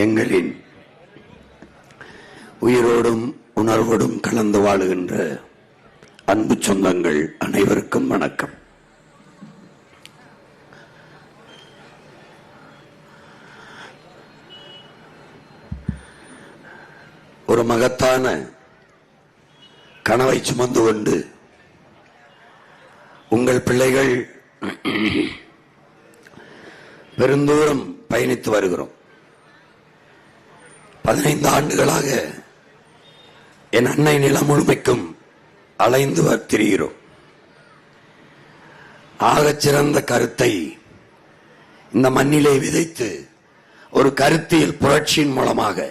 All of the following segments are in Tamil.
எங்களின் உயிரோடும் உணர்வோடும் கலந்து வாழுகின்ற அன்பு சொந்தங்கள் அனைவருக்கும் வணக்கம். ஒரு மகத்தான கனவை சுமந்து கொண்டு உங்கள் பிள்ளைகள் பெருந்தூரம் பயணித்து வருகிறோம். 15 ஆண்டுகளாக என் அன்னை நிலம் முழுமைக்கும் அலைந்து திரிகிறோம். ஆகச் சிறந்த கருத்தை இந்த மண்ணிலே விதைத்து ஒரு கருத்தியல் புரட்சியின் மூலமாக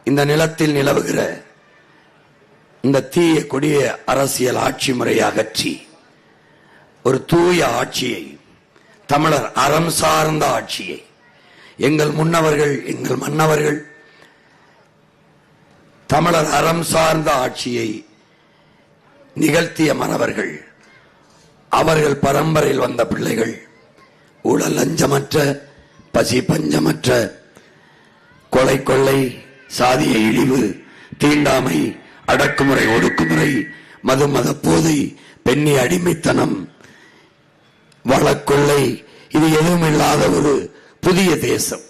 இந்த நிலத்தில் நிலவுகிற இந்த தீய கொடிய அரசியல் ஆட்சி முறையை அகற்றி ஒரு தூய ஆட்சியை, தமிழர் அறம் சார்ந்த ஆட்சியை, எங்கள் முன்னவர்கள் எங்கள் மன்னவர்கள் தமிழர் அறம் சார்ந்த ஆட்சியை நிகழ்த்திய மறவர்கள், அவர்கள் பரம்பரையில் வந்த பிள்ளைகள் ஊழல் லஞ்சமற்ற, பசி பஞ்சமற்ற, கொலை கொள்ளை, சாதிய இழிவு, தீண்டாமை, அடக்குமுறை ஒடுக்குமுறை, மது மதப்போதை, பெண்ணி அடிமைத்தனம், வளக்கொள்ளை, இது எதுவும் இல்லாத ஒரு புதிய தேசம்.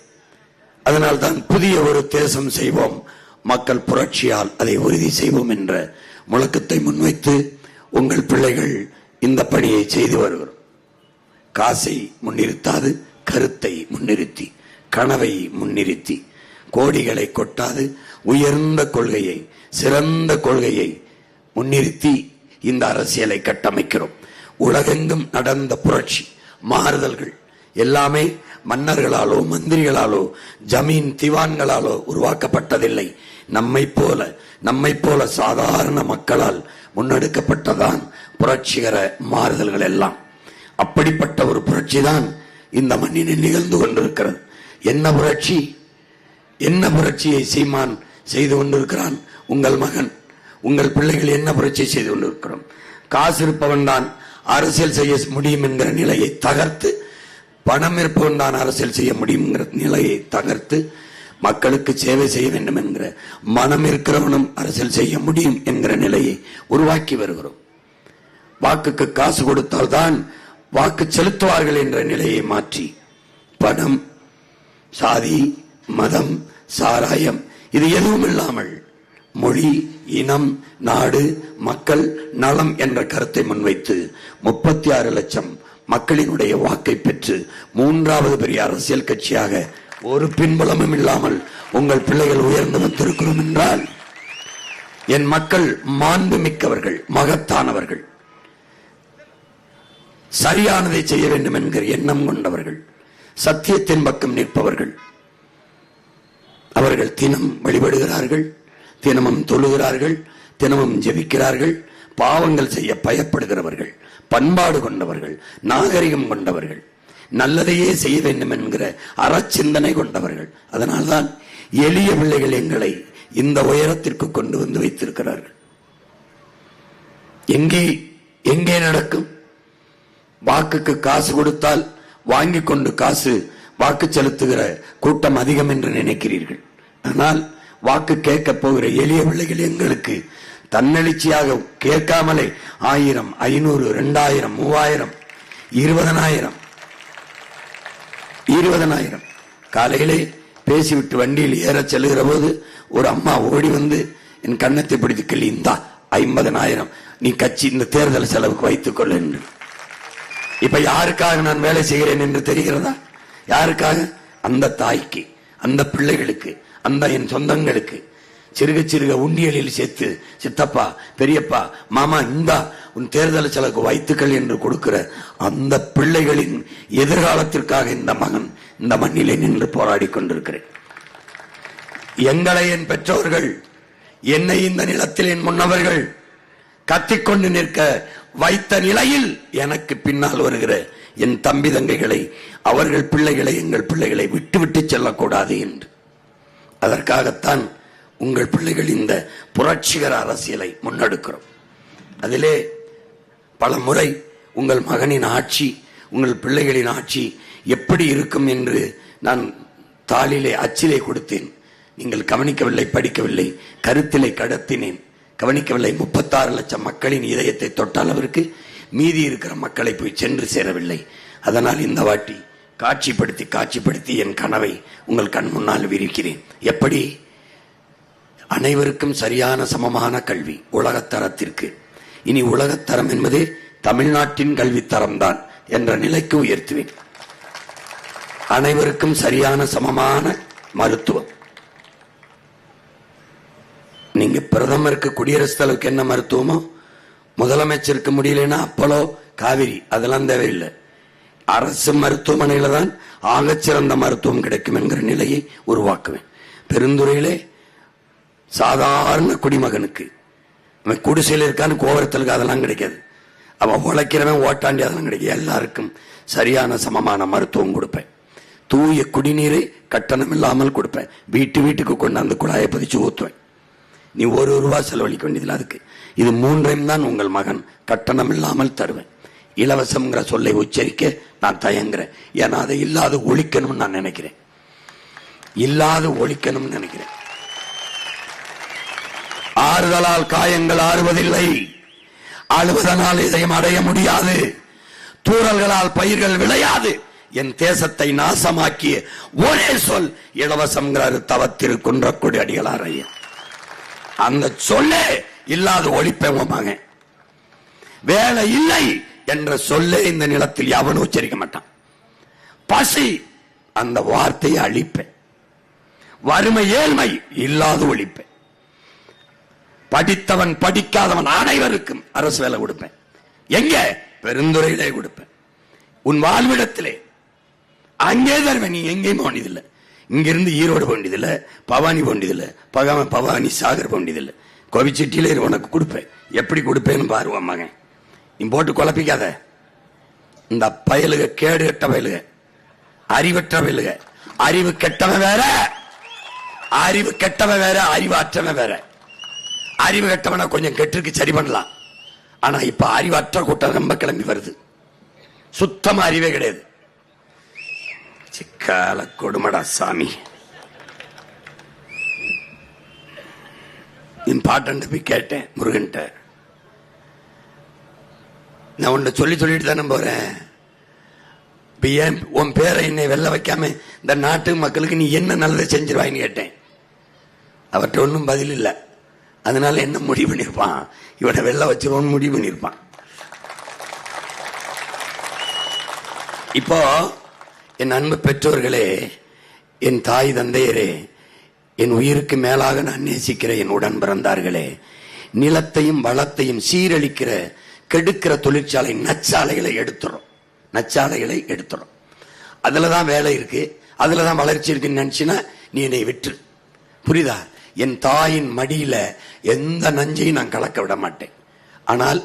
அதனால்தான் புதிய ஒரு தேசம் செய்வோம், மக்கள் புரட்சியால் அதை உறுதி செய்வோம் என்ற முழக்கத்தை முன்வைத்து உங்கள் பிள்ளைகள் இந்த பணியை செய்து வருகிறோம். காசை முன்னிறுத்தாது, கருத்தை முன்னிறுத்தி, கனவை முன்னிறுத்தி, கோடிகளை கொட்டாது, உயர்ந்த கொள்கையை, சிறந்த கொள்கையை முன்னிறுத்தி இந்த அரசியலை கட்டமைக்கிறோம். உலகெங்கும் நடந்த புரட்சி மாறுதல்கள் எல்லாமே மன்னர்களாலோ மந்திரிகளாலோ ஜமீன் திவான்களாலோ உருவாக்கப்பட்டதில்லை. நம்மை போல சாதாரண மக்களால் முன்னெடுக்கப்பட்டதான் புரட்சிகர மாறுதல்கள் எல்லாம். அப்படிப்பட்ட ஒரு புரட்சி தான் இந்த மண்ணினில் நிகழ்ந்து கொண்டிருக்கிறது. என்ன புரட்சி? என்ன புரட்சியை சீமான் செய்து கொண்டிருக்கிறான்? உங்கள் மகன், உங்கள் பிள்ளைகள் என்ன புரட்சி செய்து கொண்டிருக்கிறோம்? காசு இருப்பவன் தான் அரசியல் செய்ய முடியும் என்கிற நிலையை தகர்த்து, பணம் இருப்பவன் தான் அரசியல் செய்ய முடியும் என்கிற நிலையை தகர்த்து, மக்களுக்கு சேவை செய்ய வேண்டும் என்கிற மனம் இருக்கிறவனும் அரசியல் செய்ய முடியும் என்கிற நிலையை உருவாக்கி வருகிறோம். வாக்குக்கு காசு கொடுத்தால் தான் வாக்கு செலுத்துவார்கள் என்ற நிலையை மாற்றி, பணம், சாதி, மதம், சாராயம், இது எதுவும் இல்லாமல் மொழி, இனம், நாடு, மக்கள் நலம் என்ற கருத்தை முன்வைத்து 36 லட்சம் மக்களினுடைய வாக்கை பெற்று 3வது பெரிய அரசியல் கட்சியாக ஒரு பின்புலமும் இல்லாமல் உங்கள் பிள்ளைகள் உயர்ந்து வந்திருக்கிறோம் என்றால், என் மக்கள் மாண்பு மிக்கவர்கள், மகத்தானவர்கள், சரியானதை செய்ய வேண்டும் என்கிற எண்ணம் கொண்டவர்கள், சத்தியத்தின் பக்கம் நிற்பவர்கள். அவர்கள் தினம் வழிபடுகிறார்கள், தினமும் தொழுகிறார்கள், தினமும் ஜெபிக்கிறார்கள், பாவங்கள் செய்ய பயப்படுகிறவர்கள், பண்பாடு கொண்டவர்கள், நாகரிகம் கொண்டவர்கள், நல்லதையே செய்ய வேண்டும் என்கிற அறச்சிந்தனை கொண்டவர்கள். அதனால்தான் எளிய பிள்ளைகள் எங்களை இந்த உயரத்திற்கு கொண்டு வந்து வைத்திருக்கிறார்கள். எங்கே நடக்கும்? வாக்குக்கு காசு கொடுத்தால் வாங்கி கொண்டு காசு வாக்கு செலுத்துகிற கூட்டம் அதிகம் என்று நினைக்கிறீர்கள். ஆனால் வாக்கு கேட்க போகிற எளிய பிள்ளைகள் எங்களுக்கு தன்னெழுச்சியாக கேட்காமலே 1000, 500, 2000, 3000, 20,000 காலையிலே பேசிவிட்டு வண்டியில் ஏற செல்லுகிற போது ஒரு அம்மா ஓடி வந்து என் கன்னத்தை பிடித்து கிள்ளி, இந்தா 50,000 நீ கட்சி இந்த தேர்தல் செலவுக்கு வைத்துக் கொள்ள என்று. இப்ப யாருக்காக நான் வேலை செய்கிறேன் என்று தெரிகிறதா? யாருக்காக? அந்த தாய்க்கு, அந்த பிள்ளைகளுக்கு, அந்த என் சொந்தங்களுக்கு சிறுக சிறுக உண்டியலில் சேர்த்து, சித்தப்பா, பெரியப்பா, மாமா, இந்தா உன் தேர்தல் செலவுக்கு வைத்துக்கள் என்று கொடுக்கிற அந்த பிள்ளைகளின் எதிர்காலத்திற்காக இந்த மகன் இந்த மண்ணிலே நின்று போராடி கொண்டிருக்கிறேன். எங்களை என் பெற்றோர்கள், என்னை இந்த நிலத்தில் என் முன்னவர்கள் கத்திக்கொண்டு நிற்க வைத்த நிலையில் எனக்கு பின்னால் வருகிற என் தம்பி தங்கைகளை, அவர்கள் பிள்ளைகளை, எங்கள் பிள்ளைகளை விட்டுவிட்டு செல்லக்கூடாது என்று, அதற்காகத்தான் உங்கள் பிள்ளைகள் இந்த புரட்சிகர அரசியலை முன்னெடுக்கிறோம். அதிலே பல முறை உங்கள் மகனின் ஆட்சி, உங்கள் பிள்ளைகளின் ஆட்சி எப்படி இருக்கும் என்று நான் தாளிலே அச்சிலே கொடுத்தேன், நீங்கள் கவனிக்கவில்லை, படிக்கவில்லை. கருத்திலே கடத்தினேன், கவனிக்கவில்லை. 36 லட்சம் மக்களின் இதயத்தை தொட்ட அளவிற்கு மீதி இருக்கிற மக்களை போய் சென்று சேரவில்லை. அதனால் இந்த வாட்டி காட்சிப்படுத்தி என் கனவை உங்கள் கண் முன்னால் விரிக்கிறேன். எப்படி? அனைவருக்கும் சரியான சமமான கல்வி உலகத்தரத்திற்கு. இனி உலகத்தரம் என்பதே தமிழ்நாட்டின் கல்வித்தரம் தான் என்ற நிலைக்கு உயர்த்துவேன். அனைவருக்கும் சரியான சமமான மருத்துவம். நீங்க பிரதமருக்கு, குடியரசுத் தலைவருக்கு என்ன மருத்துவமோ, முதலமைச்சருக்கு முடியலன்னா அப்போலோ, காவிரி, அதெல்லாம் தேவையில்லை. அரசு மருத்துவமனையில தான் ஆகச்சிறந்த மருத்துவம் கிடைக்கும் என்கிற நிலையை உருவாக்குவேன். பெருந்துறையிலே சாதாரண குடிமகனுக்கு, அவன் குடிசையில் இருக்கான்னு கோவரத்திற்கு அதெல்லாம் கிடைக்காது. அவன் உழைக்கிறவன் ஓட்டாண்டி அதெல்லாம் கிடைக்கும். எல்லாருக்கும் சரியான சமமான மருத்துவம் கொடுப்பேன். தூய குடிநீரை கட்டணம் இல்லாமல் கொடுப்பேன். வீட்டுக்கு கொண்டாந்து குழாயை பதிச்சு ஊத்துவேன். நீ ₹1 செலவழிக்க வேண்டியதில்லை. அதுக்கு இது 3ஐயும் தான் உங்கள் மகன் கட்டணம் இல்லாமல் தருவேன். இலவசம்ங்கிற சொல்லை உச்சரிக்க நான் தயங்குறேன். ஏன்னா அதை இல்லாத ஒழிக்கணும்னு நான் நினைக்கிறேன். ஆறுதலால் காயங்கள் ஆறுவதில்லை, அழுவதனால் இதையும் அடைய முடியாது. தூறல்களால் பயிர்கள் விளையாது. என் தேசத்தை நாசமாக்கிய ஒரே சொல் இலவசம்ங்கிறாரு தவத்திரு குன்றக்குடி அடிகளார் ஐயா. அந்த சொல்லே இல்லாத ஒழிப்பேன் மகன். வேலை இல்லை என்ற சொல்லே இந்த நிலத்தில் எவனும் உச்சரிக்க மாட்டான். பசி, அந்த வார்த்தையை அழிப்பேன். வறுமை, ஏழ்மை இல்லாத ஒழிப்பேன். படித்தவன் படிக்காதவன் அனைவருக்கும் அரசு வேலை கொடுப்பேன். எங்க? பெருந்துறையிலே கொடுப்பேன். உன் வாழ்விடத்திலே அங்கே தருவேன். நீ எங்கேயும் போனதில்லை. இங்கிருந்து ஈரோடு போண்டியதில்லை, பவானி போண்டியதில்லை, பவானி சாகர் போண்டியதில்லை. கோவிச்செட்டியிலே உனக்கு கொடுப்பேன். எப்படி கொடுப்பேன்னு பாருவ மகன். நீ போட்டு குழப்பிக்காத. இந்த பயலுக, கேடு கட்ட பயலுக, அறிவற்ற பயலுக. அறிவு கெட்டவன் வேற, அறிவு அற்றவன் வேற. அறிவு கெட்டவன கொஞ்சம் கெட்டிருக்கு, சரி பண்ணலாம். ஆனா இப்ப அறிவற்ற கூட்டம் ரொம்ப கிளம்பி வருது. சுத்தமா அறிவே கிடையாது. சிக்கால கொடுமடா சாமி. என் பாட்டன் போய் கேட்டேன் முருகன்ட்ட. நான் உன்னை சொல்லிட்டு தானே போறேன். ஏன் உன் பேரை என்னை வெல்ல வைக்காம இந்த நாட்டு மக்களுக்கு நீ என்ன நல்லதை செஞ்சிருவாயின்னு கேட்டேன். அவர்கிட்ட ஒன்றும் பதில் இல்லை. அதனால என்ன முடிவு பண்ணிருப்பான், இவனை வெல்ல வச்சிருவோன்னு முடிவு பண்ணிருப்பான். இப்போ என் அன்பு பெற்றோர்களே, என் தாய் தந்தையரே, என் உயிருக்கு மேலாக நான் நேசிக்கிற என் உடன் பிறந்தார்களே, நிலத்தையும் வளத்தையும் சீரழிக்கிற கெடுக்கிற தொழிற்சாலை நச்சாலைகளை எடுத்துறோம். அதுலதான் வேலை இருக்கு, அதுலதான் வளர்ச்சி இருக்குன்னு நினைச்சுன்னா நீ என்னை விட்டுரு. புரியுதா? என் தாயின் மடியில எந்த நஞ்சையும் நான் கலக்க விட மாட்டேன். ஆனால்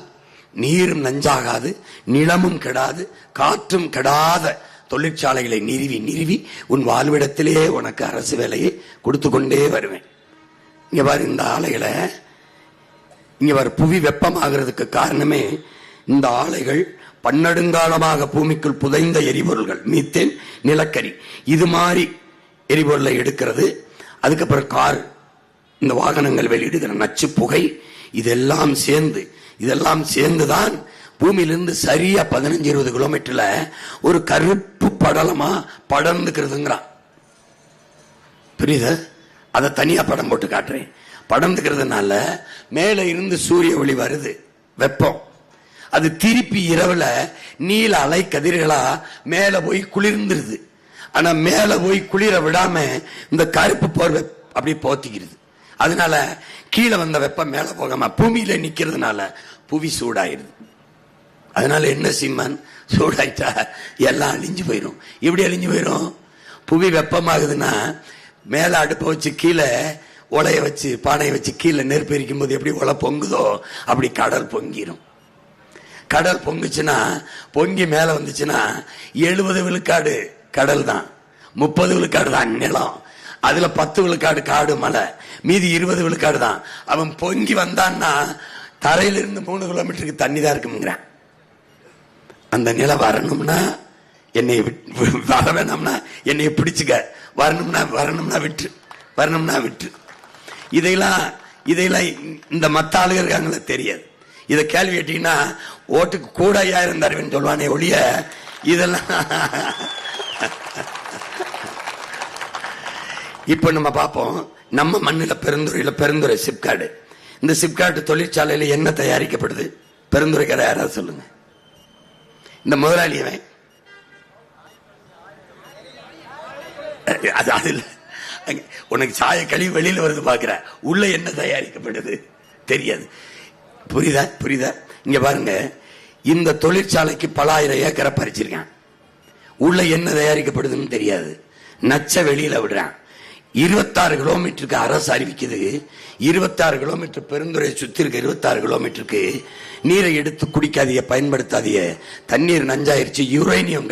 நீரும் நஞ்சாகாது, நிலமும் கெடாது, காற்றும் கெடாத தொழிற்சாலைகளை நிறுவி உன் வாழ்விடத்திலே உனக்கு அரசு வேலையை கொடுத்து கொண்டே வருவேன். இங்க பாரு, இந்த ஆலைகளை இங்க பாரு, புவி வெப்பமாகிறதுக்கு காரணமே இந்த ஆலைகள் பன்னெடுங்காலமாக பூமிக்குள் புதைந்த எரிபொருள்கள், மீத்தேன், நிலக்கரி, இது மாதிரி எரிபொருளை எடுக்கிறது. அதுக்கப்புறம் கார், இந்த வாகனங்கள் வெளியிடுகிற நச்சு புகை, இதெல்லாம் சேர்ந்துதான் பூமியிலிருந்து சரியா 15-20 கிலோமீட்டர்ல ஒரு கருப்பு படலமா படர்ந்துக்கிறதுங்கிறான். புரியுது? அதை தனியா படம் போட்டு காட்டுறேன். படர்ந்துக்கிறதுனால மேல இருந்து சூரிய ஒளி வருது, வெப்பம். அது திருப்பி இரவுல நீல அலை கதிர்களா மேல போய் குளிர்ந்துருது. ஆனா மேல போய் குளிர விடாம இந்த கருப்பு போர்வை அப்படி போத்திக்கிறது. அதனால கீழே வந்த வெப்பம் மேல போகாம பூமியில நிக்கிறதுனால புவி சூடாயிருது. அதனால என்ன சீமான், சூடாயிட்டா எல்லாம் அழிஞ்சு போயிடும். இப்படி அழிஞ்சு போயிடும். புவி வெப்பமாகுதுன்னா மேல அடுப்பை வச்சு கீழே உலைய வச்சு பானையை வச்சு கீழே நெருப்பு எரிக்கும் போது எப்படி உலை பொங்குதோ அப்படி கடல் பொங்கிரும். கடல் பொங்குச்சுன்னா, பொங்கி மேல வந்துச்சுன்னா 70 விழுக்காடு கடல் தான், 30 விழுக்காடு தான் நிலம். அதுல 10 விழுக்காடு காடு மலை, மீதி 20 விழுக்காடு தான். அவன் பொங்கி வந்தான்னா தரையிலிருந்து 3 கிலோமீட்டருக்கு தண்ணி தான் இருக்குங்கிறான். அந்த நிலம் வரணும்னா என்னை வர வேணாம்னா என்னை பிடிச்சுக்க, வரணும்னா விட்டு. இதையெல்லாம் இந்த மத்த ஆளுங்க இருக்காங்களே தெரியாது. இதை கேள்வி கேட்டீங்கன்னா ஓட்டுக்கு கூட 5000 தருவேன்னு சொல்லுவானே ஒழிய இதெல்லாம் இப்ப நம்ம பார்ப்போம். நம்ம மண்ணில் பெருந்துறை சிப்காடு, இந்த சிப்காடு தொழிற்சாலையில என்ன தயாரிக்கப்படுது? பெருந்துறைக்கார யாராவது சொல்லுங்க. இந்த முதலாளியவன் அது இல்ல, உனக்கு சாய கழிவு வெளியில வருது பாக்குற, உள்ள என்ன தயாரிக்கப்படுது தெரியாது. புரியுதா? இங்க பாருங்க, இந்த தொழிற்சாலைக்கு பல ஆயிரம் ஏக்கரை பறிச்சிருக்கான். உள்ள என்ன தயாரிக்கப்படுதுன்னு தெரியாது. நச்ச வெளியில விடுறான். 26 கிலோமீட்டருக்கு அரசு அறிவிக்குது. 26 கிலோமீட்டர் பெருந்துறை சுத்தி இருக்க 26 கிலோமீட்டருக்கு நீரை எடுத்து குடிக்காதீங்க, பயன்படுத்தாதீங்க, தண்ணீர் நஞ்சாயிருச்சு, யுரேனியம்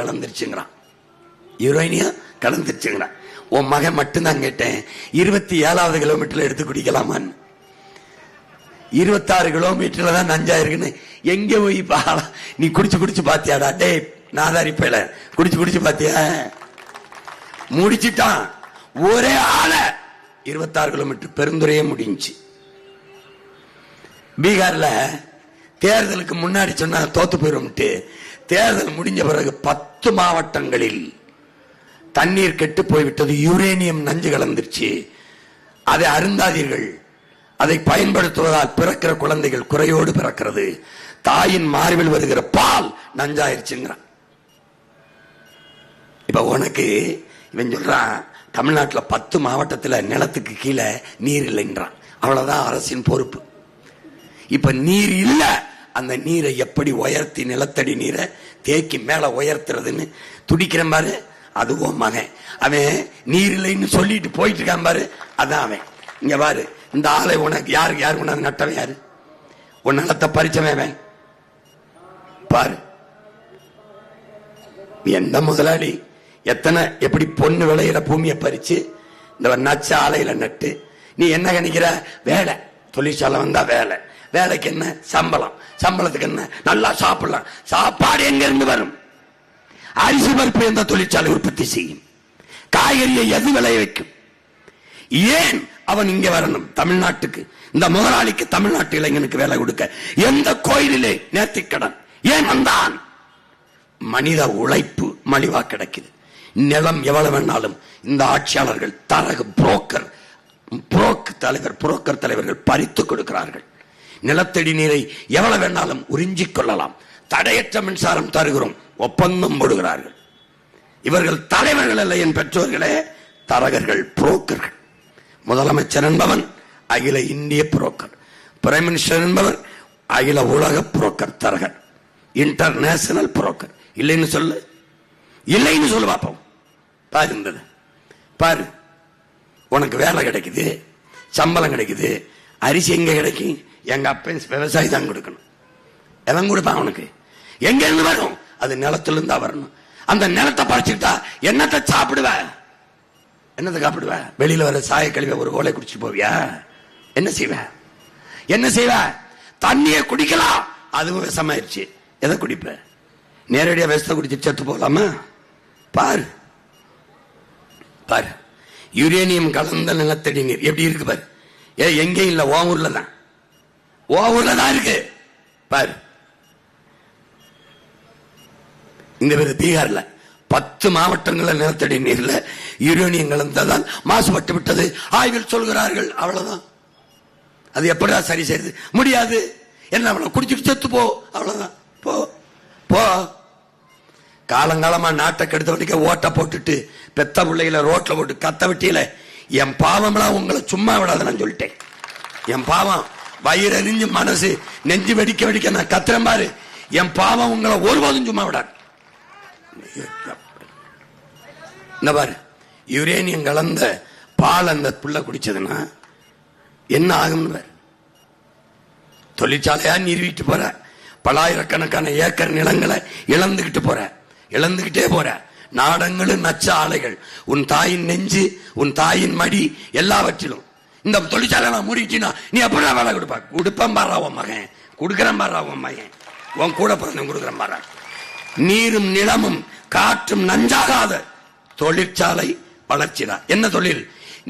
கலந்துருச்சுங்கிறான். உன் மகன் மட்டும்தான் கேட்டேன், 27வது கிலோமீட்டர்ல எடுத்து குடிக்கலாமான்னு. 26 கிலோமீட்டர்ல தான் நஞ்சாயிருக்குன்னு எங்க போய் நீ குடிச்சு பாத்தியாடா? டே நாதாரிப்பையில குடிச்சு பாத்தியா? முடிச்சிட்டான் ஒரே ஆள. 26 கிலோமீட்டர் பெருந்துறையே முடிஞ்சு. பீகார்ல தேர்தலுக்கு முன்னாடி சொன்னா தோத்து போயிரும். தேர்தல் முடிஞ்ச பிறகு 10 மாவட்டங்களில் தண்ணீர் கெட்டு போய்விட்டது, யுரேனியம் நஞ்சு கலந்துருச்சு. அதை அருந்தாதீர்கள், அதை பயன்படுத்துவதால் பிறக்கிற குழந்தைகள் குறையோடு பிறக்கிறது, தாயின் மார்பில் வருகிற பால் நஞ்சாயிருச்சுங்கிறான். இப்ப உனக்கு இவன் சொல்றான், தமிழ்நாட்டில் 10 மாவட்டத்தில் நிலத்துக்கு கீழே நீர் இல்லைன்றான். அவ்வளவுதான் அரசின் பொறுப்பு. இப்ப நீர் இல்ல, அந்த நீரை எப்படி உயர்த்தி, நிலத்தடி நீரை தேக்கி மேல உயர்த்துறதுன்னு துடிக்கிறேன் பாரு. அதுவும் மகன் அவன் நீர் இல்லைன்னு சொல்லிட்டு போயிட்டு இருக்கான் பாரு, அதான் அவன். இங்க பாரு, இந்த ஆளை உனக்கு யாரு உனக்கு நட்டவன் யாரு? உன் நிலத்தை பறிச்சவன் பாரு. எந்த முதலாளி எப்படி பொண்ணு விளையிற பூமியை பறிச்சு இந்த நச்ச ஆலையில நட்டு, நீ என்ன கணிக்கிற? வேலை, தொழிற்சாலை வந்தா வேலைக்கு என்ன சம்பளம், சம்பளத்துக்கு என்ன நல்லா சாப்பிடலாம். சாப்பாடு எங்க இருந்து வரும்? அரிசி பருப்பு எந்த தொழிற்சாலை உற்பத்தி செய்யும்? காய்கறியை எது விளைய வைக்கும்? ஏன் அவன் இங்க வரணும் தமிழ்நாட்டுக்கு? இந்த முதலாளிக்கு தமிழ்நாட்டு இளைஞனுக்கு வேலை கொடுக்க எந்த கோயிலிலே நேர்த்திக்கடன் ஏன் வந்தான்? மனித உழைப்பு மலிவா கிடைக்குது. நிலம் எவ்வளவு வேணாலும் இந்த ஆட்சியாளர்கள் தரகு புரோக்கர் தலைவர்கள் பறித்து கொடுக்கிறார்கள். நிலத்தடி நீரை எவ்வளவு வேணாலும் உறிஞ்சிக் கொள்ளலாம், தடையற்ற மின்சாரம் தருகிறோம், ஒப்பந்தம் போடுகிறார்கள். இவர்கள் தலைவர்கள் அல்ல என் பெற்றோர்களே, தரகர்கள், புரோக்கர்கள். முதலமைச்சர் என்பவன் அகில இந்திய புரோக்கர், பிரைம் மினிஸ்டர் என்பவர் அகில உலக புரோக்கர், தரகர், இன்டர்நேஷனல் புரோக்கர். இல்லைன்னு சொல்லு பாப்போம். பாரு, உனக்கு வேலை கிடைக்குது, சம்பளம் கிடைக்குது, அரிசி எங்க கிடைக்கும்? எங்க அப்பன் விவசாயி தான் கொடுக்கணும். எவன் கொடுப்பான் உனக்கு? எங்க இருந்து வரும்? அது நிலத்திலிருந்து தான் வரணும். அந்த நிலத்தை பறிச்சுட்டா என்னத்தை சாப்பிடுவ? வெளியில வர சாய கழிவை ஒரு கோலை குடிச்சு போவியா? என்ன செய்வ? தண்ணியை குடிக்கலாம், அதுவும் விஷமாயிருச்சு. எதை குடிப்ப? நேரடியா விஷத்தை குடிச்சு செத்து போகலாமா? பாரு, யுரேனியம் கலந்த நிலத்தடி நீர் எப்படி இருக்கு பாரு. எங்கேயும் இல்ல, ஓ ஊர்ல தான் இருக்கு பாரு. இந்த பேரு பீகார்ல 10 மாவட்டங்கள் நிலத்தடி நீர்ல யுரேனியம் கலந்ததால் மாசுபட்டு விட்டது ஆய்வில் சொல்கிறார்கள். அவ்வளவுதான். அது எப்படியா சரி செய்யுது? முடியாது. என்ன குடிச்சிட்டு செத்து போ, அவ்வளவுதான். போ. காலங்காலமா நாட்டை கெடுத்த வரைக்க ஓட்ட போட்டுட்டு பெத்த பிள்ளைகளை ரோட்ல போட்டு கத்த விட்டியில, என் பாவம்லாம் உங்களை சும்மா விடாத நான் சொல்லிட்டேன். என் பாவம் வயிறறிஞ்சு மனசு நெஞ்சு வெடிக்க நான் கத்துறேன் பாரு. என் பாவம் உங்களை ஒருபோதும் சும்மா விடாது. இந்த பாரு, யுரேனியம் கலந்த பால் அந்த புள்ள குடிச்சதுன்னா என்ன ஆகும்னு பாரு. தொழிற்சாலையா நிறுவிட்டு போற, பலாயிரக்கணக்கான ஏக்கர் நிலங்களை இழந்துகிட்டே போற. நாடங்களும் நச்ச ஆலைகள், உன் தாயின் நெஞ்சு, உன் தாயின் மடி, எல்லாவற்றிலும் இந்த தொழிற்சாலை மூடிச்சுன்னா நீ எப்படி வேலை கொடுப்பான் பாரா உன் மகன், கொடுக்கறேன் பாரா உன் மகன், உன் கூட பிறந்த கொடுக்கறேன் பாரா. நீரும் நிலமும் காற்றும் நஞ்சாகாத தொழிற்சாலை வளர்ச்சிதான். என்ன தொழில்?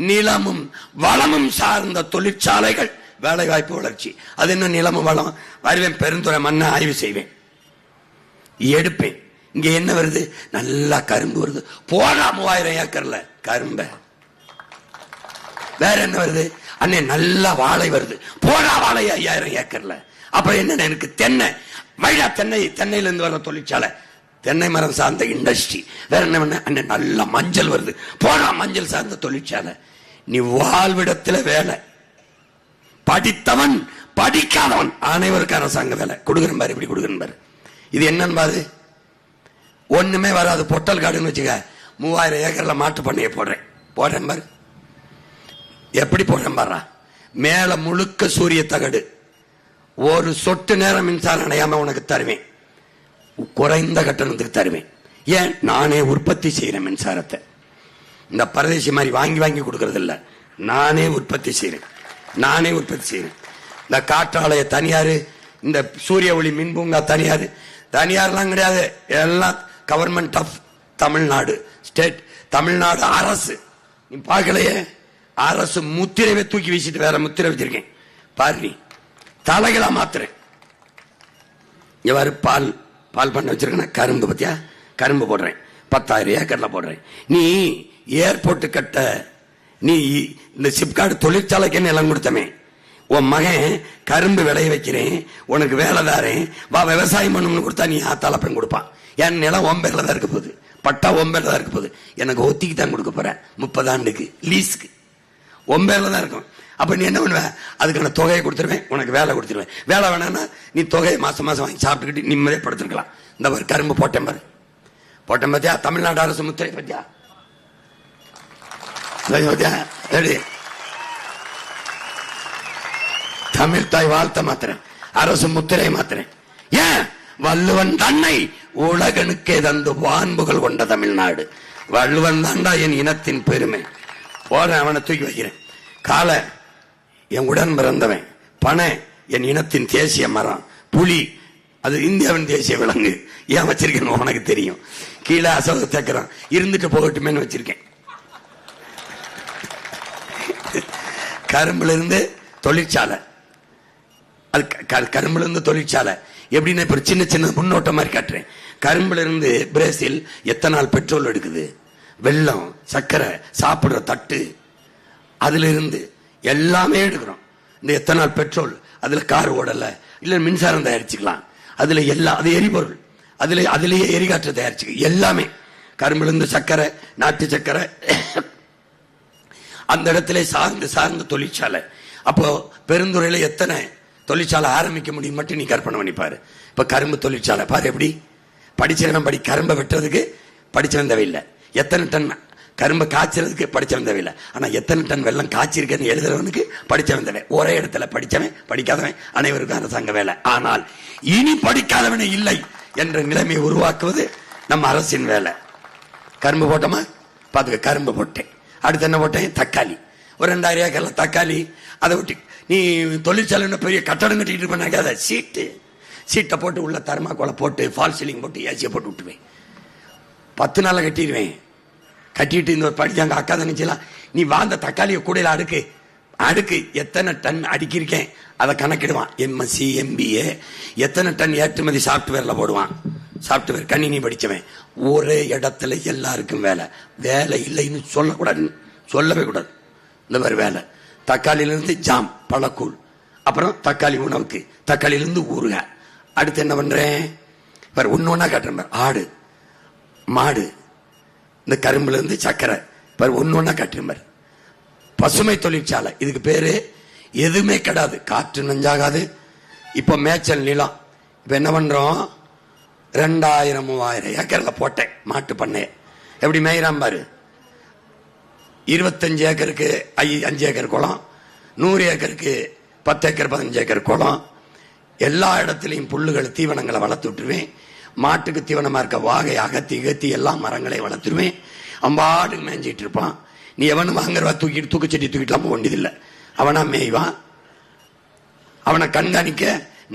நிலமும் வளமும் சார்ந்த தொழிற்சாலைகள், வேலை வாய்ப்பு வளர்ச்சி. அது என்ன நிலமும் வளம்? வருவேன், பெருந்துறை மண்ணை ஆய்வு செய்வேன், எடுப்பேன். இங்க என்ன வருது? நல்லா கரும்பு வருது. போனா 3000 ஏக்கர்ல கரும்ப. வேற என்ன வருது? அண்ணே நல்லா வாழை வருது. போனா வாழை 5000 ஏக்கர்ல. அப்புறம் என்ன? எனக்கு தென்னை, வைடா தென்னை, தென்னையில இருந்து வர தொழிற்சாலை, தென்னை மரம் சார்ந்த இண்டஸ்ட்ரி. வேற என்ன பண்ண? அண்ணன் நல்ல மஞ்சள் வருது. போனா மஞ்சள் சார்ந்த தொழிற்சாலை. நீ வாழ்விடத்துல வேலை. படித்தவன் படிக்காதவன் அனைவருக்கும் அரசாங்க வேலை கொடுக்குறேன் பாரு. இப்படி கொடுக்குறேன் பாரு. இது என்னன்னு பாரு. ஒண்ணுமே வராது. பொட்டல் காடுன்னு வச்சுக்க, 3000 ஏக்கர்ல மாட்டு பண்ணையை போடுறேன் பாரு. எப்படி போடுறேன் பாரு. மேல முழுக்க சூரிய தகடு. ஒரு சொட்டு நேரம் மின்சாரம் அணையாம உனக்கு தருவேன். குறைந்த கட்டணத்துக்கு தருவேன். ஏன்? நானே உற்பத்தி செய்யறேன் மின்சாரத்தை. இந்த பரதேசி மாதிரி வாங்கி வாங்கி கொடுக்கறது இல்ல, நானே உற்பத்தி செய்யறேன். இந்த காற்றாலய தனியாரு, இந்த சூரிய ஒளி மின்பூங்கா தனியாரு. தனியார்லாம் கிடையாது, எல்லாம் government of Tamil Nadu, state. Tamil Nadu அரசு. நீ பார்க்கலையே, அரசு முத்திரையை தூக்கி வீசிட்டு வேற முத்திரை வச்சிருக்கேன் பாரு. நீ தலைகளா மாத்துறேன். இவ்வாறு பால் பண்ண வச்சிருக்கேன். கரும்பு பத்தியா? கரும்பு போடுறேன், 10,000 ஏக்கர்ல போடுறேன். நீ ஏர்போர்ட் கட்ட, நீ இந்த சிப்காட் தொழிற்சாலைக்கு நிலம் கொடுத்தமே, உன் மகன் கரும்பு விளைய வைக்கிறேன், உனக்கு வேலை தாரேன், வா விவசாயம் பண்ணணும்னு கொடுத்தா நீ தலைப்பன் கொடுப்பான். என் நிலம் 9 பேர்ல தான் இருக்க போகுது, பட்டா 9 பேர்ல தான் இருக்க போகுது. எனக்கு ஒத்திக்கு தான் கொடுக்க போறேன் 30 ஆண்டுக்கு லீஸ்க்கு. 9 பேர்ல தான் இருக்கும். அப்ப நீ என்ன பண்ணுவ? அதுக்கான தொகையை கொடுத்துருவேன், உனக்கு வேலை கொடுத்துருவேன். வேலை வேணான்னா நீ தொகையை மாசம் மாசம் வாங்கி சாப்பிட்டுக்கிட்டு நிம்மதியே படுத்துருக்கலாம். இந்த மாதிரி கரும்பு போட்டேன் பாரு. போட்டேன் பத்தியா? தமிழ்நாடு அரசு முத்திரை பத்தியா? தமிழ் தாய் வாழ்த்த மாத்திரேன், அரசு முத்திரை மாத்திரேன். ஏன்? வள்ளுவன் தன்னை உலகனுக்கே தந்து வான்புகள் கொண்ட தமிழ்நாடு. வள்ளுவன் தாண்டா என் இனத்தின் பெருமை. போறேன், அவனை தூக்கி வைக்கிறேன். கால என் உடன் பிறந்தவன், பனை என் இனத்தின் தேசிய மரம், புலி அது இந்தியாவின் தேசிய விலங்கு. ஏன் வச்சிருக்கேன் உனக்கு தெரியும். கீழே அசோக சக்கரம் இருந்துட்டு போகட்டுமேன்னு வச்சிருக்கேன். கரும்புல இருந்து தொழிற்சாலை, அது கரும்புல இருந்து தொழிற்சாலை எப்படின்னா இப்ப சின்ன சின்ன முன்னோட்டம் மாதிரி காட்டுறேன். கரும்புல இருந்து பிரேசில் எத்தனால் பெட்ரோல் எடுக்குது, வெள்ளம், சர்க்கரை, சாப்பிடுற தட்டு, அதுல இருந்து எல்லாமே எடுக்கிறோம். இந்த எத்தனால் பெட்ரோல், அதுல கார் ஓடல, இல்ல மின்சாரம் தயாரிச்சுக்கலாம். அதுல எல்லாம், அது எரிபொருள், அதுலயே எரிகாற்று தயாரிச்சு எல்லாமே. கரும்புல இருந்து சர்க்கரை, நாட்டு சர்க்கரை, அந்த இடத்துல சார்ந்த தொழிற்சாலை. அப்போ பெருந்துறையில எத்தனை தொழிற்சாலை ஆரம்பிக்க முடியும் மட்டும் நீ கற்பனை பண்ணிப்பாரு. இப்ப கரும்பு தொழிற்சாலை பாரு எப்படி. படிச்சவன் கரும்பை வெட்டுறதுக்கு படிச்சவன் தேவையில்லை. எத்தனை டன் கரும்பை காய்ச்சறதுக்கு படிச்சவன் தேவையில்லை. ஆனா எத்தனை டன் வெள்ளம் காய்ச்சிருக்கேன்னு எழுதுறவனுக்கு படிச்சவன் தேவை. ஒரே இடத்துல படிச்சவன் படிக்காதவன் அனைவருக்கும் அரசாங்க வேலை. ஆனால் இனி படிக்காதவனே இல்லை என்ற நிலைமையை உருவாக்குவது நம்ம அரசின் வேலை. கரும்பு போட்டோமா? பாத்துக்க, கரும்பு போட்டேன். அடுத்து என்ன போட்டேன்? தக்காளி. ஒரு 2000 ஏக்கர்ல தக்காளி. அதை விட்டு நீ தொழிற்சாலை பெரிய கட்டடம் கட்டிட்டு பண்ணாத, சீட்டை போட்டு உள்ள தர்மாக்கோலை போட்டு ஃபால் சீலிங் போட்டு ஏசியை போட்டு விட்டுவேன். 10 நாள்ல கட்டிடுவேன். கட்டிட்டு இந்த படிச்சாங்க அக்கா தங்கச்சிலாம், நீ வாழ்ந்த தக்காளியை கூடையில அடுக்கு எத்தனை டன் அடுக்கியிருக்கேன் அதை கணக்கிடுவான். எம்எஸ்சி எம்பிஏ எத்தனை டன் ஏற்றுமதி சாப்ட்வேர்ல போடுவான். சாப்ட்வேர் கணினி படிச்சவன். ஒரே இடத்துல எல்லாருக்கும் வேலை இல்லைன்னு சொல்லவே கூடாது. இந்த மாதிரி வேலை. தக்காளியிலிருந்து ஜாம், பழக்கூழ், அப்புறம் தக்காளி உணவுக்கு, தக்காளியிலிருந்து ஊறுகாய். அடுத்து என்ன பண்றேன்? ஒன்னு ஒன்னா காட்டுறேன். ஆடு, மாடு, இந்த கரும்புல இருந்து சக்கரை, ஒன்னு ஒன்னா காட்டுறேன். பசுமை தொழிற்சாலை, இதுக்கு பேரு எதுவுமே கிடையாது, காற்று நஞ்சாகாது. இப்ப மேய்ச்சல் நிலம். இப்ப என்ன பண்றோம்? 2000-3000 ஏக்கர்ல போட்டேன் மாட்டு பண்ணைய. எப்படி மேயிறான் பாரு. 25 ஏக்கருக்கு 5 ஏக்கர் குளம், 100 ஏக்கருக்கு 10 ஏக்கர் 15 ஏக்கர் குளம். எல்லா இடத்திலையும் புல்லுகள், தீவனங்களை வளர்த்து விட்டுருவேன். மாட்டுக்கு தீவனமா இருக்க வாகை, அகத்தி எல்லா மரங்களையும் வளர்த்துருவேன். அம்பாட்டுக்கு மேய்ஞ்சிட்டு இருப்பான். நீ எவனும் வாங்குறவா தூக்குச்சட்டி தூக்கிட்டு போக வேண்டியதில்லை. அவனா மேய்வான். அவனை கண்காணிக்க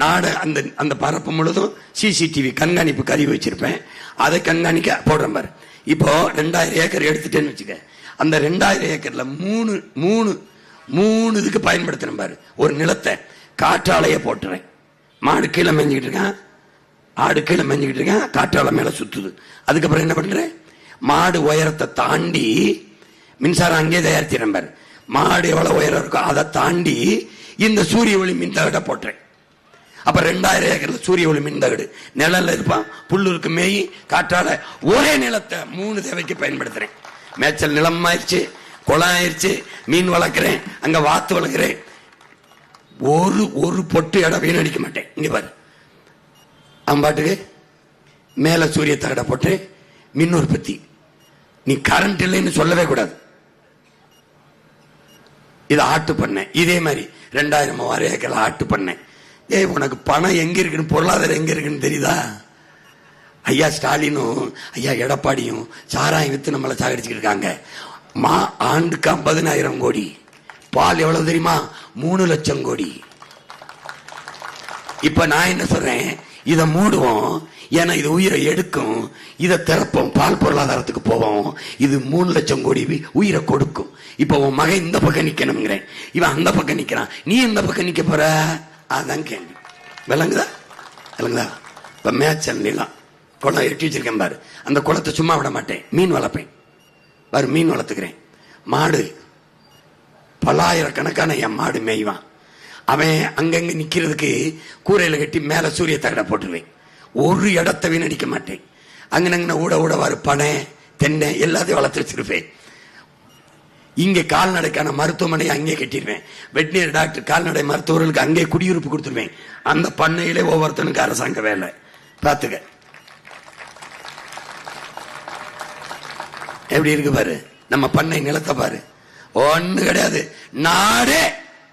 நாடு அந்த அந்த பரப்பு முழுதும் சிசிடிவி கண்காணிப்பு கருவி வச்சிருப்பேன். அதை கண்காணிக்க போடுறேன் பாரு. இப்போ 2000 ஏக்கர் எடுத்துட்டேன்னு வச்சுக்க. அந்த 2000 ஏக்கர்ல மூணு இதுக்கு பயன்படுத்துறேன் பாரு. ஒரு நிலத்தை காற்றாலைய போட்டுறேன். மாடு கீழே மேஞ்சிக்கிட்டு இருக்கான், ஆடு கீழே மேஞ்சிக்கிட்டு இருக்கேன், காற்றாலை மேல சுத்துது. அதுக்கப்புறம் என்ன பண்றேன், மாடு உயரத்தை தாண்டி மின்சாரம் அங்கே தயாரிச்சிடறேன் பாரு. மாடு எவ்வளவு உயரம் இருக்கோ அதை தாண்டி இந்த சூரிய ஒளி மின்தகட போட்டுறேன். அப்ப 2000 ஏக்கர்ல சூரிய ஒளி மின்தகடு நிழல்ல இருப்பான், புல்லுருக்கு மேய் காற்றால ஒரே நிலத்தை 3 தேவைக்கு பயன்படுத்துறேன். மேய்ச்சல் நிலம் ஆயிடுச்சு, குளம் ஆயிடுச்சு, மீன் வளர்க்கிறேன், அங்க வாத்து வளர்க்கிறேன். ஒரு பொட்டு இடம் வீணடிக்க மாட்டேன். இங்க பாரு, அம்பாட்டுக்கு மேல சூரிய தகட போட்டு மின் உற்பத்தி. நீ கரண்ட் இல்லைன்னு சொல்லவே கூடாது. இது ஆட்டு பண்ணேன். இதே மாதிரி 2000 ஏக்கர் ஆட்டு பண்ணேன். உனக்கு பணம் எங்க இருக்குன்னு, பொருளாதாரம் எங்க இருக்குன்னு தெரியுதா? ஐயா ஸ்டாலினும் ஐயா எடப்பாடியும் சாராயம் வித்து நம்மளை சாகடிச்சுட்டு இருக்காங்க. ஆண்டுக்கு 50,000 கோடி. பால் எவ்வளவு தெரியுமா? 3 லட்சம் கோடி. இப்ப நான் என்ன சொல்றேன், இதை மூடுவோம், ஏன்னா இது உயிரை எடுக்கும். இதை திறப்போம், பால் பொருளாதாரத்துக்கு போவோம். இது 3 லட்சம் கோடி உயிரை கொடுக்கும். இப்ப உன் மகன் இந்த பக்கம் நிக்கணுங்கிறேன், இவன் அந்த பக்கம் நிக்கிறான், நீ இந்த பக்கம் நிக்க போற? அதான் கேள்வி. விளங்குதா? விளங்குதா? இப்ப மேய்ச்சல் நிலம் குளம் எட்டி வச்சிருக்கேன் பாரு. அந்த குளத்தை சும்மா விட மாட்டேன், மீன் வளர்ப்பேன் பாரு. மீன் வளர்த்துக்கிறேன். மாடு பல்லாயிரக்கணக்கான என் மாடு மேய்வான். அவன் அங்கங்க நிக்கிறதுக்கு கூரையில கட்டி மேல சூரிய தகட போட்டுருவேன். ஒரு இடத்தை வீணடிக்க மாட்டேன். அங்கன ஊடவாரு பனை தென்னை எல்லாத்தையும் வளர்த்து வச்சிருப்பேன். இங்க கால்நடைக்கான மருத்துவமனை அங்கே கட்டிடுவேன். வெட்டினரி டாக்டர் கால்நடை மருத்துவர்களுக்கு அங்கே குடியிருப்பு கொடுத்துருவேன். அந்த பண்ணையிலே ஒவ்வொருத்தனுக்கு அரசாங்க வேலை. பார்த்துக்க எப்படி இருக்கு பாரு. நம்ம பண்ணை நிலத்தை பாரு, ஒண்ணு கிடையாது. நாடே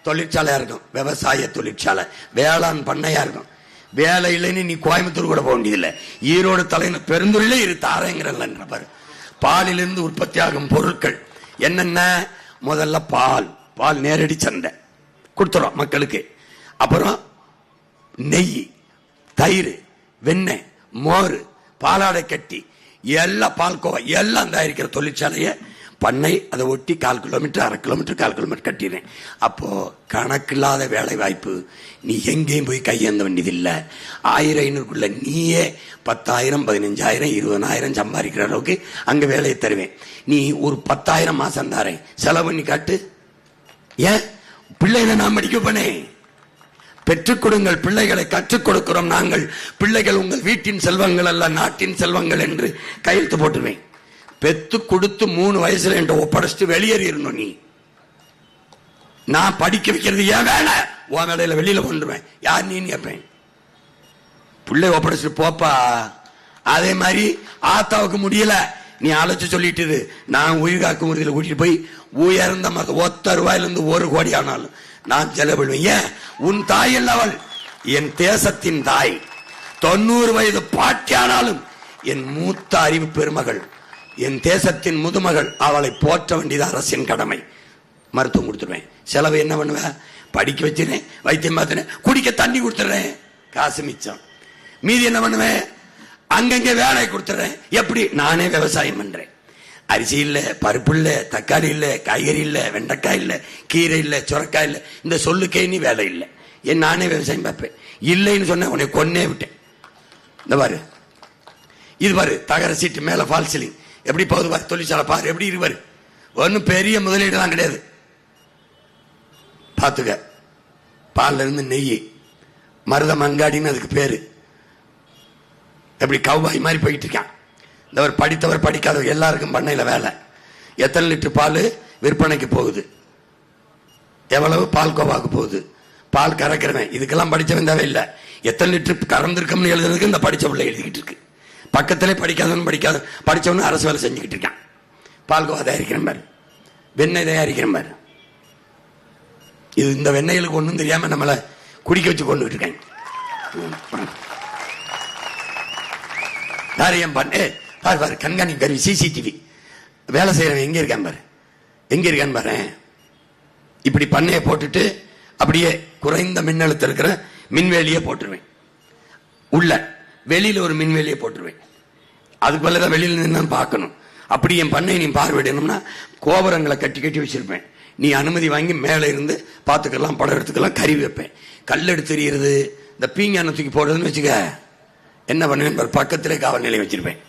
தொழிற்சாலையா இருக்கும், விவசாய தொழிற்சாலை, வேளாண் பண்ணையா இருக்கும். வேலை இல்லைன்னு நீ கோயம்புத்தூர் கூட போக வேண்டியதில்லை. ஈரோடு தலைநகர் பெருந்துறையிலே இரு தாரங்கிற பாரு. பாலிலிருந்து உற்பத்தி ஆகும் பொருட்கள் என்னென்ன? முதல்ல பால் நேரடி சந்தை கொடுத்துறோம் மக்களுக்கு. அப்புறம் நெய், தயிர், வெண்ணெய், மோர், பாலாடை கட்டி எல்லாம் பால்கோவா எல்லாம் தயாரிக்கிற தொழிற்சாலைய பண்ணை. அதை ஒட்டி 1/4 கிலோமீட்டர் 1/2 கிலோமீட்டர் 1/4 கிலோமீட்டர் கட்டிடுறேன். அப்போ கணக்கில்லாத வேலை வாய்ப்பு. நீ எங்கேயும் போய் கையேந்த வேண்டியதில்லை. 1500க்குள்ள நீயே 10,000 15,000 20,000 சம்பாதிக்கிற அளவுக்கு அங்க வேலையை தருவேன். நீ ஒரு 10,000 மாசம் தாரேன், செலவு பண்ணி காட்டு. ஏன் பிள்ளைகளை நான் படிக்க போனேன்? பெற்றுக் கொடுங்கள், பிள்ளைகளை கற்றுக் கொடுக்கிறோம் நாங்கள். பிள்ளைகள் உங்கள் வீட்டின் செல்வங்கள் அல்ல, நாட்டின் செல்வங்கள் என்று கையெழுத்து போட்டுருவேன். பெத்து கொடுத்து 3 வயசுல என்ற ஒப்படைச்சிட்டு வெளியேறிடணும். நீ நான் படிக்க வைக்கிறது ஏன் வேலை? உன் வேலையில வெளியில கொண்டுருவேன். யார் நீ கேட்பேன். பிள்ளை ஒப்படைச்சிட்டு போப்பா. அதே மாதிரி ஆத்தாவுக்கு முடியல, நீ அழைச்சு சொல்லிட்டு நான் உயிர் காக்கும் உறுதியில் கூட்டிட்டு போய் உயர்ந்த ₹1 1 கோடி ஆனாலும் நான் செலவிடுவேன். ஏன்? உன் தாய் அல்லவள், என் தேசத்தின் தாய். 90 வயது பாட்டியானாலும் என் மூத்த அறிவு பெருமகள், என் தேசத்தின் முதுமகள். அவளை போற்ற வேண்டியது அரசின் கடமை. மருத்துவம் கொடுத்துருவேன். செலவு என்ன பண்ணுவேன்? படிக்க வச்சிருவேன், வைத்தியம் பார்த்துறேன், குடிக்க தண்ணி கொடுத்துறேன், காசு மிச்சம். மீதி என்ன பண்ணுவேன்? அங்கங்க வேலை கொடுத்துறேன். எப்படி? நானே விவசாயம் பண்றேன். அரிசி இல்ல, பருப்பு இல்ல, தக்காளி இல்ல, காய்கறி இல்ல, வெண்டைக்காய் இல்ல, கீரை இல்ல, சுரக்காய் இல்ல, இந்த சொல்லுக்கே நீ வேலை இல்லை. ஏன்? நானே விவசாயம் பார்ப்பேன். இல்லைன்னு சொன்ன உன்னை கொன்னே விட்டேன். இந்த பாரு, இது பாரு, தகர சீட்டு மேல ஃபால் சீலிங் எப்படி போகுது பாரு. தொழிற்சாலை பாரு எப்படி இருப்பாரு. ஒன்னும் பெரிய முதலீடு தான் கிடையாது. பாத்துக்க. பால்ல இருந்து நெய், மருத மண்காடின்னு அதுக்கு பேரு. எப்படி கவ்வாய் மாதிரி போயிட்டு இருக்கான். இந்த படித்தவர் படிக்காதவர் எல்லாருக்கும் பண்ணையில வேலை. எத்தனை லிட்டர் பால் விற்பனைக்கு போகுது, எவ்வளவு பால் கோவாக்கு போகுது, பால் கறக்கிறவன், இதுக்கெல்லாம் படிச்சவன் தேவையில்லை. எத்தனை லிட்டர் கறந்துருக்கோம்னு எழுதுறதுக்கு இந்த படிச்ச பிள்ளை எழுதிக்கிட்டு இருக்கு. பக்கத்திலே படிக்காதவன் படிச்சவனு அரசு வேலை செஞ்சுக்கிட்டு இருக்கான். பால்கோவா தயாரிக்கிற மாதிரி, வெண்ணெய் தயாரிக்கிற மாதிரி. இது இந்த வெண்ணெய்களுக்கு ஒன்றும் தெரியாம நம்மளை குடிக்க வச்சு கொண்டுகிட்டு இருக்காங்க. காரியம் பண்ணு பாரு பாரு. கண்காணி கருவி சிசிடிவி வேலை செய்யறவன் எங்க இருக்கான் பாரு, எங்க இருக்கான்னு பாரு. இப்படி பண்ணையை போட்டுட்டு அப்படியே குறைந்த மின்னழுத்தம் இருக்கிற மின்வேலியே போட்டுருவேன். உள்ள வெளியில ஒரு மின்வேலியை போட்டுருவேன். அதுக்கு மேலதான் வெளியில நின்று பார்க்கணும். அப்படி என் பண்ணை நீ பார்வையிடணும்னா கோபுரங்களை கட்டி கட்டி வச்சிருப்பேன். நீ அனுமதி வாங்கி மேல இருந்து பார்த்துக்கலாம், படம் எடுத்துக்கலாம், கறி வைப்பேன். கல் எடுத்து எறிகிறது, இந்த பீங்கான தூக்கி போடுறதுன்னு வச்சுக்க, என்ன பண்ணுவேன், பக்கத்திலே காவல் நிலையம் வச்சிருப்பேன்.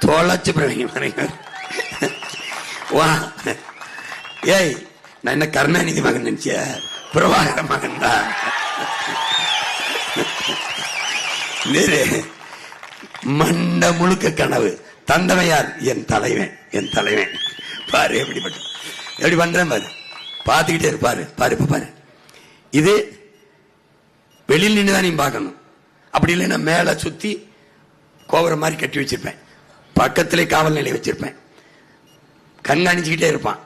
தொலைச்சு போடுவீங்க. வா ஏய், நான் என்ன கருணாநிதி மகன் நினைச்ச, பிரபாகர மகன் தான். மண்ட முழுக்க கனவு. தந்தவன் யார்? என் தலைவன். என் தலைவன் பாரு எப்படிப்பட்ட, எப்படி பண்றேன் பாரு, பார்த்துக்கிட்டே இருப்பாரு. பாரு இப்ப பாரு, இது வெளியில் நின்றுதான் நீ பார்க்கணும். அப்படி இல்லைன்னா மேல சுத்தி கோபுரம் மாதிரி கட்டி வச்சிருப்பேன். பக்கத்திலே காவல் நிலையம் வச்சிருப்பேன். கண்காணிச்சுக்கிட்டே இருப்பான்.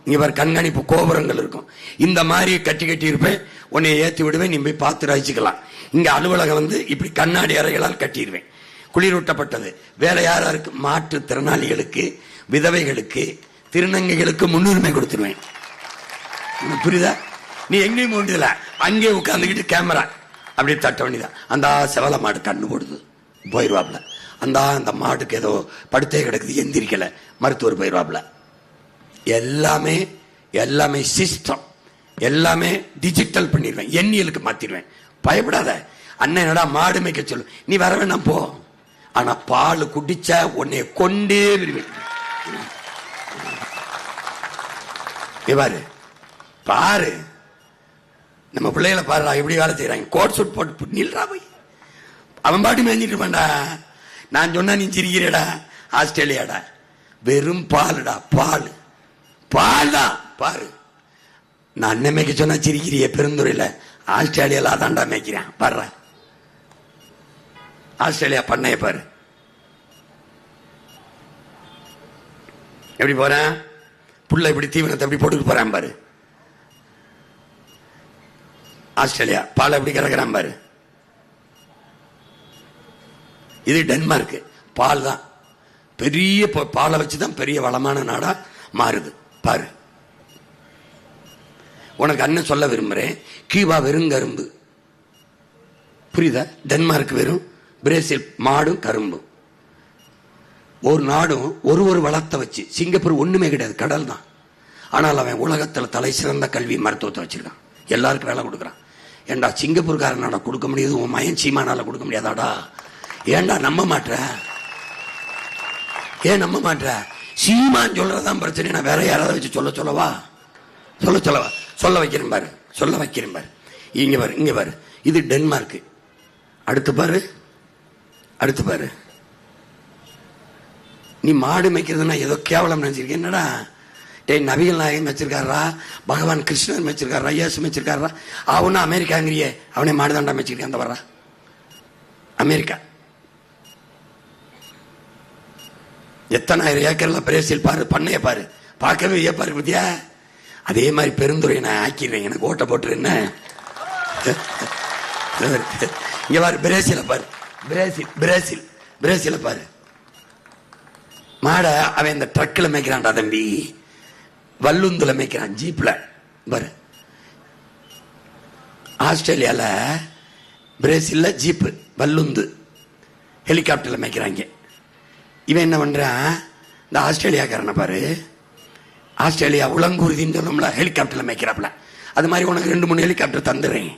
இங்க பாரு, கண்காணிப்பு கோபுரங்கள் இருக்கும். இந்த மாதிரி கட்டி கட்டி இருப்பேன். உன்னை ஏற்றி விடுவேன், நீ போய் பார்த்து ரசிக்கலாம். இங்க அலுவலகம் வந்து இப்படி கண்ணாடி அறைகளால் கட்டிடுவேன். குளிரூட்டப்பட்டது. வேற யாராருக்கு? மாற்றுத்திறனாளிகளுக்கு, விதவைகளுக்கு, திருநங்கைகளுக்கு முன்னுரிமை கொடுத்துருவேன். புரியுதா? நீ எங்கேயும் போன்றதில்ல, அங்கே உட்கார்ந்துக்கிட்டு கேமரா அப்படி தட்ட வேண்டியதான். அந்த செவல மாடு கண்ணு போடுது, போயிடுவாப்ல. அந்த மாட்டுக்கு ஏதோ படுத்தே கிடக்குது, எந்திரிக்கல, மருத்துவர் போயிடுவாப்ல. எல்லாமே எல்லாமே சிஸ்டம், எல்லாமே டிஜிட்டல் பண்ணிடுவேன், எண்ணியலுக்கு மாத்திடுவேன். பயப்படாத. அண்ணன் என்னடா மாடு மேய்க்க சொல்லு, நீ வர வேணாம் போ. ஆனா பால் குடிச்சா உன்னை கொண்டே விடுவேன். பாரு பாரு, நம்ம பிள்ளைகளை பாருடா எப்படி வேலை செய்யறாங்க. கோட் சூட் போட்டு நில்றா போய், அவன் பாட்டு மேய்ஞ்சிட்டு இருப்பான்டா. நான் சொன்னா நீ சிரிக்கிறடா. ஆஸ்திரேலியாடா வெறும் பாலுடா, பால் பால் தான். பாரு, நான் அண்ணன் மேய்க்க சொன்னா சிரிக்கிறிய, பெருந்துறையில ஆஸ்திரேலியால அதான்டா மேய்க்கிறேன். பாரு ஆஸ்திரேலியா பண்ணைய பாரு எப்படி போறேன். புள்ள இப்படி தீவனத்தை எப்படி போட்டுட்டு போறான் பாரு. ஆஸ்திரேலியா பால் எப்படி கறக்குறான் பாரு. இது டென்மார்க். பால் தான் பெரிய, பாலை வச்சுதான் பெரிய வளமான நாடா மாறுது. பாரு, உனக்கு அண்ணன் சொல்ல விரும்புறேன், கியூபா வெறும் கரும்பு, புரியுதா? டென்மார்க் வெறும், பிரேசில் மாடும் கரும்பும். ஒரு நாடும் ஒரு வளத்தை வச்சு. சிங்கப்பூர் ஒண்ணுமே கிடையாது, கடல் தான். ஆனால் அவன் உலகத்துல தலை சிறந்த கல்வி மருத்துவத்தை வச்சிருக்கான், எல்லாருக்கும் வேலை கொடுக்குறான். ஏண்டா சிங்கப்பூர்காரனால கொடுக்க முடியாது, உன் மயன் சீமானால கொடுக்க முடியாதாடா? ஏண்டா நம்ப மாட்ட? ஏன் நம்ப மாட்ட? சீமான் சொல்றதான் பிரச்சனை. நான் வேற யாராவது வச்சு சொல்லவா? சொல்ல வைக்கிறேன் பாரு, சொல்ல வைக்கிறேன் பாரு. இங்க பாரு, இங்க பாரு, இது டென்மார்க். அடுத்து பாரு, அடுத்து பாரு. நீ மாடு மேய்க்கிறதுனா ஏதோ கேவலம் நினைச்சிருக்க. என்னடா டேய், நபிகள் நாயகம் வச்சிருக்காரா, பகவான் கிருஷ்ணன் வச்சிருக்காரா, இயேசு வச்சிருக்காரா? அவனும் அமெரிக்காங்கிறியே, அவனே மாடுதாண்டா வச்சிருக்கான். அந்த வர்றா அமெரிக்கா. எத்தனாயிரம் ஏக்கர்ல பிரேசில் பாரு, பண்ணைய பாரு, பார்க்கவே ஏப்பாரு பத்தியா? அதே மாதிரி பெருந்துறை நான் ஆக்கிடுறேன், எனக்கு ஓட்ட போட்டுரு. என்ன இங்க பாரு, பிரேசில பாரு, பிரேசில பாரு. மாட அவன் இந்த ட்ரக்ல மேய்க்கிறான்டா தம்பி, வல்லுந்துல மேய்க்கிறான், ஜீப்ல பாரு. ஆஸ்திரேலியால, பிரேசில்ல ஜீப், வல்லுந்து, ஹெலிகாப்டர்ல மேய்க்கிறாங்க. இவன் என்ன பண்றான், இந்த ஆஸ்திரேலியாக்காரனை பாரு, ஆஸ்திரேலியா உலங்கூர்தின்னு சொல்லணும்ல, ஹெலிகாப்டர்ல மேய்க்கிறாப்ல. அது மாதிரி உனக்கு 2-3 ஹெலிகாப்டர் தந்துடுறேன்.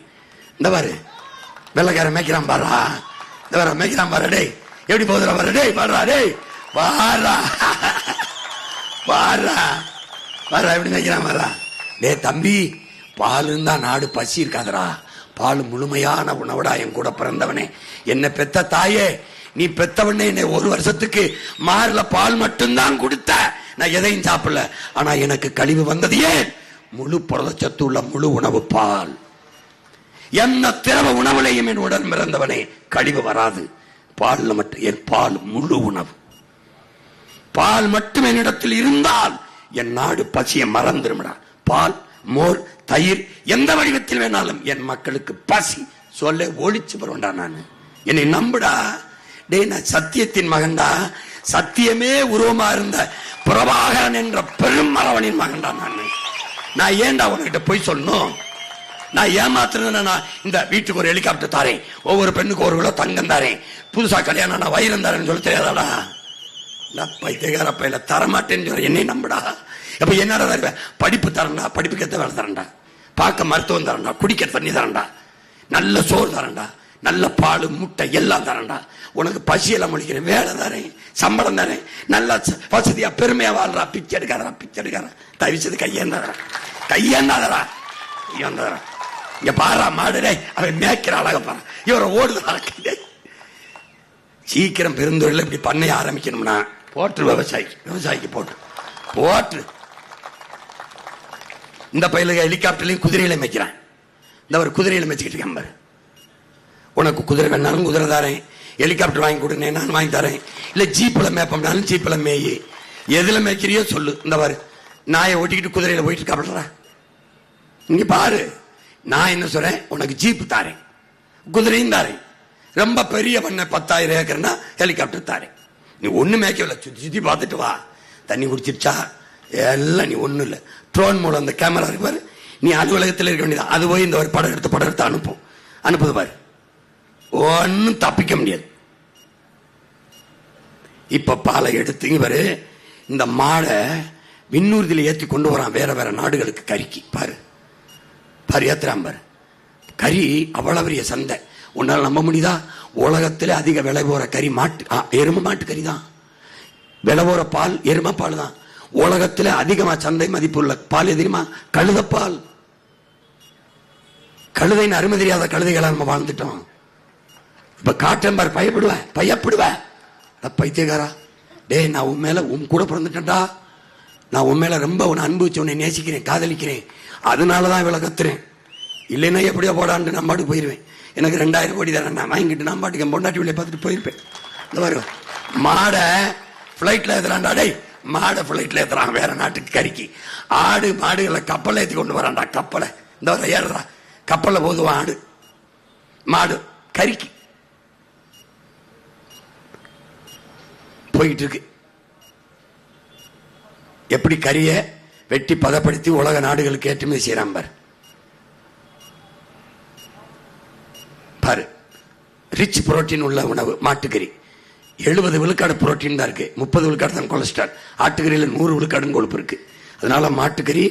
இந்த பாரு, வெள்ளக்காரன் மேய்க்கிறான் பாரா, இந்த வர மேய்க்கிறான் பாரு. டேய் எப்படி போதுரா பாரு, டேய் பாடுறா, டேய் பாரா பாரா பாரா, எப்படி மேய்க்கிறான் பாரா. டே தம்பி, பால் இருந்தா நாடு பசி இருக்காதரா. பால் முழுமையான உணவுடா. என் கூட பிறந்தவனே, என்ன பெத்த தாயே, நீ பெத்தவனே என்னை 1 வருஷத்துக்கு மார்ல பால் மட்டும்தான் கொடுத்த, நான் எதையும் சாப்பிடல. ஆனா எனக்கு கழிவு வந்தது ஏன்? முழு புரதச்சத்து உள்ள முழு உணவு பால். என்ன திரவ உணவுலையும் என் உடன் பிறந்தவனே கழிவு வராது. பால்ல மட்டும், என் பால் முழு உணவு. பால் மட்டும் என்னிடத்தில் இருந்தால் என் நாடு பசியை மறந்துடும்டா. பால், மோர், தயிர் எந்த வடிவத்தில் வேணாலும் என் மக்களுக்கு பசி சொல்ல ஒழிச்சு வருவேன்டா. நான் என்னை நம்புடா. டே, நான் சத்தியத்தின் மகன்டா. சத்தியமே உருவமா இருந்த பிரபாகரன் என்ற பெரும் மரவனின் மகன்டா நான். நான் ஏன்டா உனக்கிட்ட போய் சொல்லணும்? நான் ஏமாத்துறேன்னா இந்த வீட்டுக்கு ஒரு ஹெலிகாப்டர் தாரேன், ஒவ்வொரு பெண்ணுக்கு 1 கிலோ தங்கம் தாரேன், புதுசா கல்யாணம் நான் வைரம் தாரேன்னு சொல்ல தெரியாதாடா? பைத்தியக்கார பையில தரமாட்டேன்னு சொல்ற என்னை நம்புடா. அப்ப என்னடா தருவேன்? படிப்பு தரண்டா, படிப்புக்கு ஏற்ற வேலை தரண்டா, பார்க்க மருத்துவம் தரண்டா, குடிக்க தண்ணி தரண்டா, நல்ல சோறு தரண்டா, நல்ல பால் முட்டை எல்லாம் தரண்டா, உனக்கு பசியெல்லாம் முடிக்கிறேன், வேலை தரேன், சம்பளம் தரேன், நல்ல வசதியா பெருமையா வாழ்றா. பிச்சை எடுக்காதரா, பிச்சை எடுக்காத, தவிச்சது கையேந்தாதரா, கையேந்தாதரா, கையேந்தாதரா. இங்க பாரா மாடுடே, அவன் மேய்க்கிற அழக பாரு, இவரை ஓடுதா. சீக்கிரம் பெருந்தொழில் இப்படி பண்ணைய ஆரம்பிக்கணும்னா போட்டு விவசாயிக்கு போட்டு இந்த பயிலுக ஹெலிகாப்டர்லையும் குதிரையில மேய்க்கிறான். இந்த ஒரு குதிரையில மேய்ச்சிக்கிட்டு இருக்கேன் பாரு. உனக்கு குதிரை வேணாலும் குதிரை தாரேன், ஹெலிகாப்டர் வாங்கி கொடுங்க நான் வாங்கி தரேன், இல்ல ஜீப்ல மேப்பம்னாலும் ஜீப்ல மேயி, எதுல மேய்க்கிறியோ சொல்லு. இந்த பாரு நாயை ஓட்டிக்கிட்டு குதிரையில போயிட்டு காப்பிடுறா. இங்க பாரு, நான் என்ன சொல்றேன், உனக்கு ஜீப் தாரேன், குதிரையும் தாரேன், ரொம்ப பெரிய பண்ண 10,000 ஏக்கர்னா ஹெலிகாப்டர் தாரேன். நீ ஒண்ணு மேய்க்கல, சுத்தி பார்த்துட்டு வா. தண்ணி குடிச்சிருச்சா எல்லாம் நீ ஒண்ணும் இல்ல, ட்ரோன் மூலம் அந்த கேமரா இருக்கு பாரு, நீ அலுவலகத்தில் இருக்க வேண்டியது, அது போய் இந்த ஒரு படம் எடுத்து அனுப்புது பாரு, ஒன்னும் தப்பிக்க முடியாது. இப்ப பாலை எடுத்து பாரு, இந்த மாடை விண்ணூர்தியில ஏற்றி கொண்டு வரான் வேற வேற நாடுகளுக்கு கறிக்கு. பாரு பாரு ஏத்துறான் பாரு. கறி அவ்வளவு பெரிய சந்தை, உன்னால நம்ப முடியுதா? உலகத்திலே அதிக விலை போற கறி எரும மாட்டு கறி தான். விலை போற பால் எரும பால் தான். உலகத்திலே அதிகமா சந்தை மதிப்பு உள்ள பால் எதிரிமா கழுதப்பால். கழுதைன்னு அருமை தெரியாத கழுதைகளா நம்ம வாழ்ந்துட்டோம். இப்ப காட்டம்பார் பயப்படுவேன் பைத்தியக்காரா. டே, நான் உன் மேல கூட பிறந்துட்டேன்டா, நான் உன் மேல ரொம்ப உன்னை அனுபவிச்சு உன்னை நேசிக்கிறேன், காதலிக்கிறேன், அதனாலதான் இவ்வளவு கத்துறேன். இல்லைன்னா எப்படியோ போடான்னு நான் பாட்டுக்கு போயிருவேன். எனக்கு 2000 கோடி தரேன், நான் வாங்கிட்டு நான் பாட்டுக்கு பொண்டாட்டி விலையை பார்த்துட்டு போயிருப்பேன். இந்த வரும் மாடை பிளைட்ல ஏத்துறான்டா. டே, மாடை பிளைட்ல ஏத்துறான் வேற நாட்டுக்கு கறிக்கு. ஆடு மாடுகளை கப்பலை ஏற்றி கொண்டு வரான்டா. கப்பலை இந்த வர ஏறுறா, கப்பல்ல போதுவான் ஆடு மாடு கறிக்கு போயிட்டு இருக்கு. எப்படி கறிய வெட்டி பதப்படுத்தி உலக நாடுகளுக்கு ஏற்றுமதி செய்யறான் பாரு. பாரு, ரிச் புரோட்டீன் உள்ள உணவு மாட்டுக்கறி. 70 விழுக்காடு புரோட்டீன் தான் இருக்கு, 30 விழுக்காடு தான் கொலஸ்ட்ரால். ஆட்டுக்கறியில 100 விழுக்காடு கொழுப்பு இருக்கு. அதனால மாட்டுக்கறி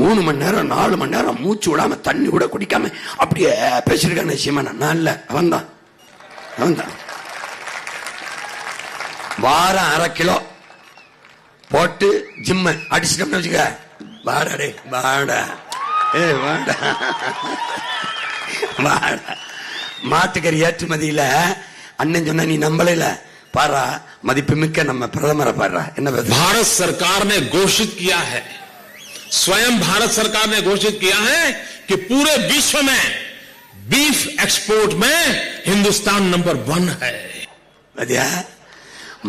3 மணி நேரம் 4 மணி நேரம் மூச்சு விடாம தண்ணி கூட குடிக்காம அப்படியே பேசிருக்கான விஷயமா நான் இல்ல, அவன் தான் வாரம் 1/2 கிலோ போட்டு ஜிம்ம அடிச்சிட்டோம்னு வச்சுக்க, வாடா வாடா மாட்டுக்கறி ஏற்றுமதியில அண்ணன் சொன்ன நீ நம்பல பாரா, மதிப்புமிக்க நம்ம பிரதமரை பாரா. என்ன भारत सरकार ने घोषित किया है, स्वयं भारत सरकार ने घोषित किया है कि पूरे विश्व में बीफ एक्सपोर्ट में हिंदुस्तान नंबर 1 है.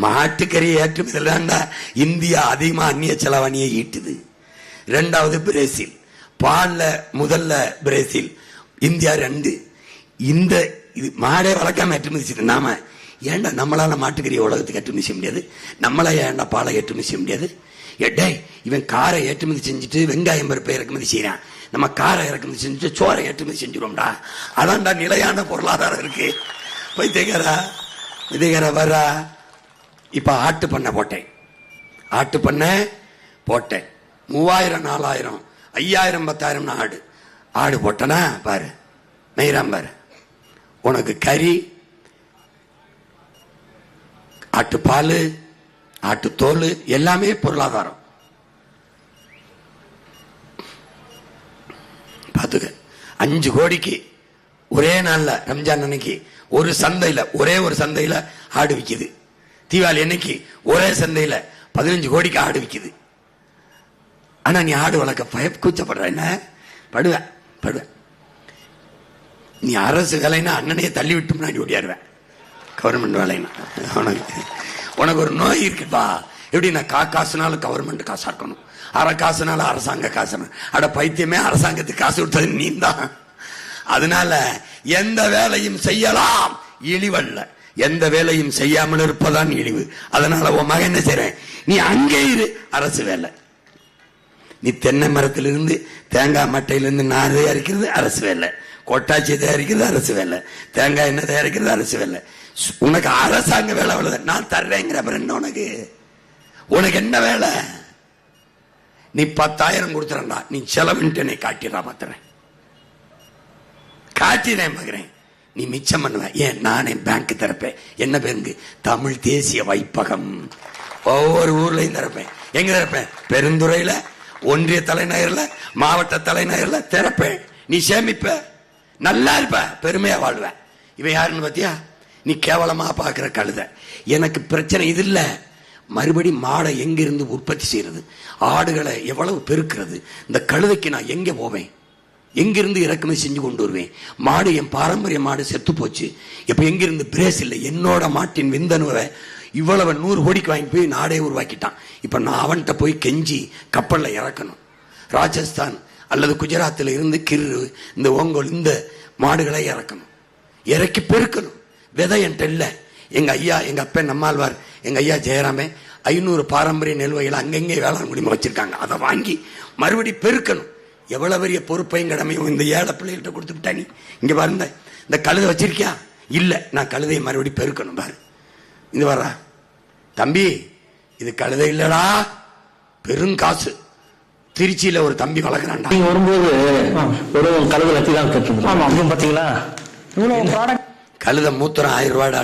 மாட்டுக்கறி ஏற்றுமதியில் இந்தியா அதிகமா அந்நிய செலவாணியை ஈட்டுது. 2வது பிரேசில், பால்ல முதல்ல பிரேசில், இந்தியா 2. இந்த மாடே வளர்க்காம ஏற்றுமதி செய்ய நாம ஏன்டா நம்மளால மாட்டுக்கறி உலகத்துக்கு ஏற்றுமதி செய்ய முடியாது? நம்மளா ஏன்டா பாலை ஏற்றுமதி செய்ய முடியாது? எடே, இவன் காரை ஏற்றுமதி செஞ்சுட்டு வெங்காயம் பருப்பை இறக்குமதி செய்யறான், நம்ம காரை இறக்குமதி செஞ்சுட்டு சோறை ஏற்றுமதி செஞ்சிருவோம்டா. அதான்டா நிலையான பொருளாதாரம் இருக்கு. போய் தேகரா வரா. இப்ப ஆட்டு பண்ண போட்டேன் 3000 4000 5000 10000 ஆடு போட்டனா பாரு, நெய்ராம் பாரு. உனக்கு கறி, ஆட்டுப்பால், ஆட்டுத்தோல் எல்லாமே பொருளாதாரம். பாத்துக்க, 5 கோடிக்கு ஒரே நாள்ல ரம்ஜான் அன்னைக்கு ஒரு சந்தையில ஆடு விக்குது. தீபாவளி அன்னைக்கு ஒரே சந்தையில 15 கோடிக்கு ஆடு விக்குது. ஆனா நீ ஆடு வளர்க்க கூச்சப்படுற. என்ன படுவேன் நீ அரசு வேலைன்னா அண்ணனையே தள்ளி விட்டு முன்னாடி ஓடியாருவேன். கவர்மெண்ட் வேலைன்னா உனக்கு ஒரு நோய் இருக்குப்பா. எப்படி நான் காசுனாலும் கவர்மெண்ட் காசா இருக்கணும், அரை காசுனாலும் அரசாங்க காசு. அட பைத்தியமே, அரசாங்கத்துக்கு காசு கொடுத்தது நீ தான். அதனால எந்த வேலையும் செய்யலாம், இழிவல்ல. எந்த வேலையும் செய்யாமல் இருப்பதான் இழிவு. அதனால உன் மகன் என்ன செய்றேன், நீ அங்கே இரு, அரசு வேலை. நீ தென்னை மரத்திலிருந்து தேங்காய் மட்டையிலிருந்து நார் தயாரிக்கிறது அரசு வேலை, கொட்டாச்சி தயாரிக்கிறது அரசு வேலை, தேங்காய் எண்ணெய் தயாரிக்கிறது அரசு வேலை. உனக்கு அரசாங்க வேலை அவ்வளவுதான். நான் தர்றேங்கிற அப்புறம் என்ன உனக்கு என்ன வேலை? நீ 10,000 கொடுத்துறா, நீ செலவுன்ட்டு நீ காட்டிடா பாத்துறேன், காட்டினேன் பாக்குறேன், நீ மிச்சம் பண்ணுவ. ஏன் நானே பேங்க் திறப்பேன். என்ன பேருக்கு? தமிழ் தேசிய வைப்பகம். ஒவ்வொரு ஊர்லயும் திறப்பேன். எங்க திறப்பேன்? பெருந்துறையில, ஒன்றிய தலைநகர்ல, மாவட்ட தலைநகர்ல திறப்பேன். நீ சேமிப்ப, நல்லா இருப்ப, பெருமையா வாழ்வ. இவன் யாருன்னு பாத்தியா? நீ கேவலமா பாக்குற கழுத. எனக்கு பிரச்சனை இது இல்ல. மறுபடி மாடை எங்கிருந்து உற்பத்தி செய்யறது, ஆடுகளை எவ்வளவு பெருக்கிறது, இந்த கழுதைக்கு நான் எங்க போவேன், எங்கிருந்து இறக்குமதி செஞ்சு கொண்டு வருவேன்? மாடு என் பாரம்பரிய மாடு செத்து போச்சு. இப்ப எங்கிருந்து பிரேஸ் இல்லை. என்னோட மாட்டின் விந்தணுவை இவ்வளவு 100 கோடிக்கு வாங்கி போய் நாடே உருவாக்கிட்டான். இப்ப நான் அவன்கிட்ட போய் கெஞ்சி கப்பல்ல இறக்கணும். ராஜஸ்தான் அல்லது குஜராத்தில் இருந்து கிரு, இந்த ஓங்கோல், இந்த மாடுகளை இறக்கணும், இறக்கி பெருக்கணும். விதை என்கிட்ட இல்ல. எங்க ஐயா, எங்க அப்பா நம்மாழ்வார், எங்க ஐயா ஜெயராமே 500 பாரம்பரிய நெல்வகைகளை அங்கங்கே வேளாண் குடிமை வச்சிருக்காங்க. அதை வாங்கி மறுபடி பெருக்கணும். எவ்வளவு பெரிய பொறுப்பையும் கடமையும் இந்த ஏழை பிள்ளைகிட்ட கொடுத்துட்டா. நீ இங்க பாருங்க, இந்த கழுதை வச்சிருக்கியா? இல்ல, நான் கழுதையை மறுபடி பெருக்கணும். பாரு, இந்த வர்றா தம்பி, இது கழுதை இல்லடா, பெருங்காசு. திருச்சியில ஒரு தம்பி வளர்க்குறான்டா. நீங்க வரும்போது வெறும் கழுதை வச்சு தான் கட்டுறோம். பாத்தீங்களா இவ்வளவு ப்ராடக்ட். கழுத மூத்திரம் 1000 ரூபாடா.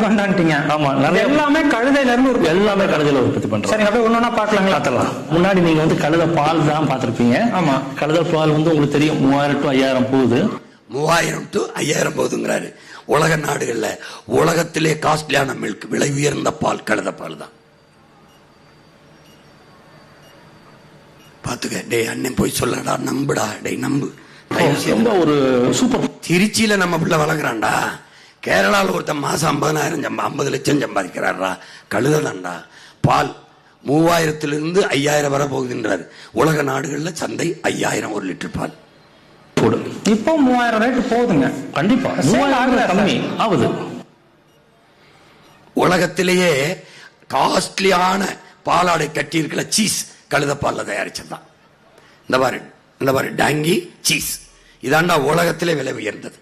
கொண்டாண்டீங்க. ஆமா, எல்லாமே கழுதையில இருந்து எல்லாமே கழுதையில உற்பத்தி பண்றோம். சரி, அப்படியே ஒன்னொன்னா பாக்கலாங்களா? பாத்தலாம். முன்னாடி நீங்க வந்து கழுத பால் தான் பாத்திருப்பீங்க. ஆமா, கழுத பால் வந்து உங்களுக்கு தெரியும் 3000 to 5000 போகுது. 3000 to 5000 போகுதுங்கிறாரு. உலக நாடுகள்ல உலகத்திலே காஸ்ட்லியான மில்க், விலை உயர்ந்த பால் கழுத பால் தான். பாத்துக்க. டே அண்ணன் போய் சொல்லடா, நம்புடா, டே நம்பு. ஒரு சூப்பர். திருச்சியில நம்ம பிள்ளை வளர்க்குறான்டா. கேரளாவில் ஒருத்தன் மாசம் 50 லட்சம் சம்பாதிக்கிறாரா. கழுததான்டா. பால் 3000 to 5000 வரை போகுதுன்றாரு. உலக நாடுகள்ல சந்தை 5000 1 லிட்டர் பால். இப்போ 3000 ரேட்டு போகுதுங்க. கண்டிப்பா 3000 கம்மி ஆகுது. உலகத்திலேயே காஸ்ட்லியான பாலாடை கட்டி இருக்கிற சீஸ் கழுத பால்ல தயாரிச்சதுதான். இந்த பாரு டாங்கி சீஸ். இதாண்டா உலகத்திலே விலை உயர்ந்தது.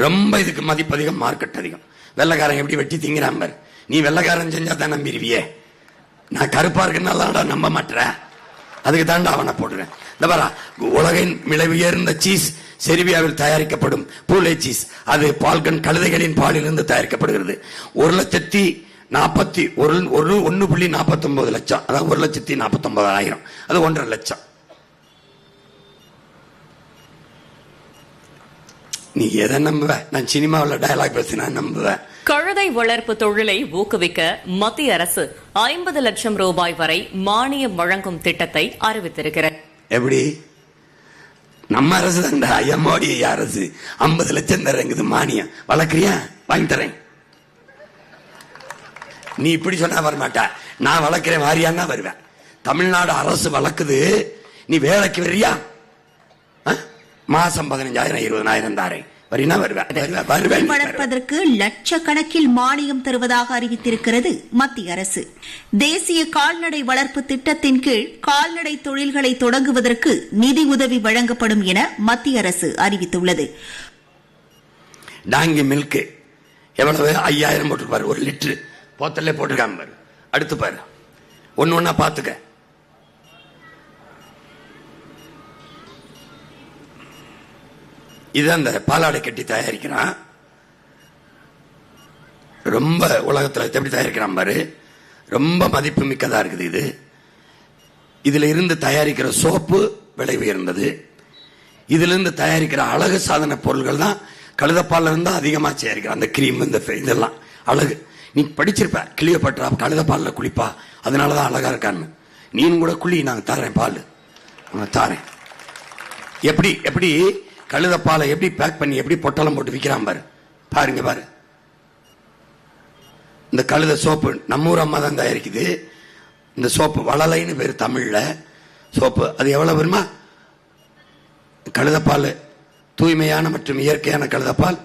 ரொம்ப இதுக்கு மதிப்பு அதிகம், மார்க்கெட் அதிகம். வெள்ளைக்காரன் எப்படி வெட்டி திங்கிறான் பாரு. நீ வெள்ளைக்காரன் செஞ்சா தான் நம்பிடுவியே. நான் கருப்பா இருக்குன்னால நம்ப மாட்டேன். அதுக்கு தாண்டா அவனை போடுறேன். இந்த பாரா, உலகின் விலை உயர்ந்த சீஸ் செர்பியாவில் தயாரிக்கப்படும் பூலே சீஸ். அது பால்கன் கழுதைகளின் பாலிலிருந்து தயாரிக்கப்படுகிறது. 1,49,00,000. அதாவது 1,49,000. அது 1.5 லட்சம். நீ எதை நம்புவ? நான் சினிமாவில் டயலாக் பேசினா நம்புவேன். கழுதை வளர்ப்பு தொழிலை ஊக்குவிக்க மத்திய அரசு 50 லட்சம் ரூபாய் வரை மானியம் வழங்கும் திட்டத்தை அறிவித்திருக்கிறது. எப்படி? நம்ம அரசு தான்டா, மோடி அரசு 50 லட்சம் தரங்குது மானியம். வளர்க்குறியா? வாங்கி தரேன். நீ இப்படி சொன்னா வரமாட்டா. நான் வளர்க்கிறேன் வாரியான்னா வருவேன். தமிழ்நாடு அரசு வளர்க்குது, நீ வேலைக்கு வரியா? மாசம் 15,000 20,000 தாரேன். வளர்ப்பதற்கு லட்சக்கணக்கில் மானியம் தருவதாக அறிவித்திருக்கிறது மத்திய அரசு. தேசிய கால்நடை வளர்ப்பு திட்டத்தின் கீழ் கால்நடை தொழில்களை தொடங்குவதற்கு நிதி உதவி வழங்கப்படும் என மத்திய அரசு அறிவித்துள்ளது. டாங்கி மில்க் எவ்வளவு? 5000 போட்டுருப்பாரு. 1 லிட்டரு போத்தல்ல போட்டிருக்காம பாரு. அடுத்து பாரு, ஒன்னா பாத்துக்க. இது அந்த பாலாடை கட்டி தயாரிக்கிறான். ரொம்ப உலகத்தில் எப்படி தயாரிக்கிறான் பாரு. ரொம்ப மதிப்பு மிக்கதா இருக்குது இது. இதுல இருந்து தயாரிக்கிற சோப்பு விலை உயர்ந்தது. இதுல இருந்து தயாரிக்கிற அழகு சாதன பொருள்கள் தான் கழுதப்பால்ல இருந்து அதிகமா தயாரிக்கிற அந்த கிரீம், இந்த இதெல்லாம் அழகு. நீ படிச்சிருப்ப, கிளியோபாட்ரா கழுதப்பால்ல குளிப்பா, அதனாலதான் அழகா இருக்கான்னு. நீனும் கூட குளி, நாங்க தரேன் பால் தாரேன். எப்படி எப்படி கழுதப்பாலை எப்படி பேக் பண்ணி எப்படி பொட்டலம் போட்டு விற்கிறான் பாரு. பாருங்க பாரு. இந்த கழுத சோப்பு நம்ம ஊர் அம்மா தான் தயாரிக்குது. இந்த சோப்பு வளலைன்னு பேரு தமிழ்ல சோப்பு. அது எவ்வளவு வருமா? கழுதப்பால் தூய்மையான மற்றும் இயற்கையான கழுதப்பால்.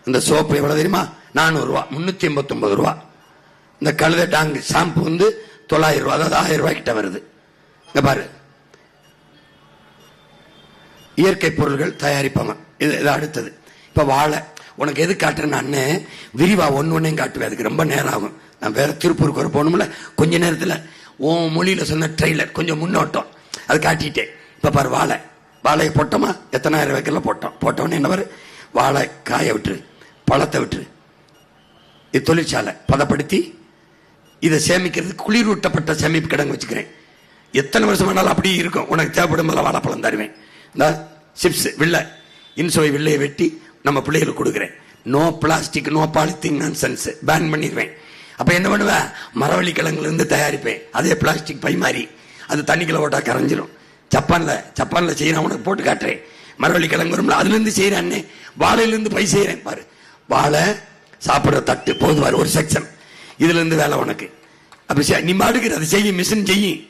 இந்த சோப்பு எவ்வளவு தெரியுமா? 400 ரூபா, 389 ரூபா. இந்த கழுத டாங்கு ஷாம்பு வந்து 900 ரூபா, அதாவது 1000 ரூபாய் கிட்ட வருது. இங்க பாரு, இயற்கை பொருள்கள் தயாரிப்பாங்க. இது அடுத்தது. இப்ப வாழை உனக்கு எது காட்டுறேன்னு அண்ணன் விரிவா ஒன்னையும் காட்டுவேன். அதுக்கு ரொம்ப நேரம் ஆகும். நான் வேற திருப்பூருக்கு வர போகணும்ல, கொஞ்ச நேரத்தில் உன் மொழியில சொன்ன ட்ரெய்லர் கொஞ்சம் முன்னோட்டம் அது காட்டிட்டேன். இப்ப பாரு வாழையை போட்டோமா, எத்தனாயிரம் ஏக்கர்ல போட்டோன்னு என்ன பாரு, வாழை காய விட்டுரு, பழத்தை விட்டுரு. இது தொழிற்சாலை பதப்படுத்தி இதை சேமிக்கிறது குளிரூட்டப்பட்ட சேமிப்பு கிடங்கு வச்சுக்கிறேன். எத்தனை வருஷம் ஆனாலும் அப்படி இருக்கும். உனக்கு தேவைப்படும் போல வாழைப்பழம் தருவேன். இந்த சிப்ஸ் வில்லை இன்சோய் வில்லையை வெட்டி நம்ம பிள்ளைகளுக்கு கொடுக்குறேன். No plastic no polythene nonsense ban பண்ணிடுவேன். அப்ப என்ன பண்ணுவேன், மரவள்ளி கிழங்குல இருந்து தயாரிப்பேன். அதே பிளாஸ்டிக் பை மாதிரி அது தண்ணிக்குள்ள போட்டா கரைஞ்சிரும். ஜப்பான்ல செய்யறேன், உனக்கு போட்டு காட்டுறேன். மரவள்ளி கிழங்கு வரும்ல, அதுல இருந்து செய்யறேன் அண்ணே. வாழையில இருந்து பை செய்யறேன் பாரு. வாழை சாப்பிடுற தட்டு போது பாரு, ஒரு செக்ஷன் இதுல இருந்து வேலை உனக்கு. அப்ப நீ மாடுக்கிற அதை செய்ய மிஷின் செய்யும்.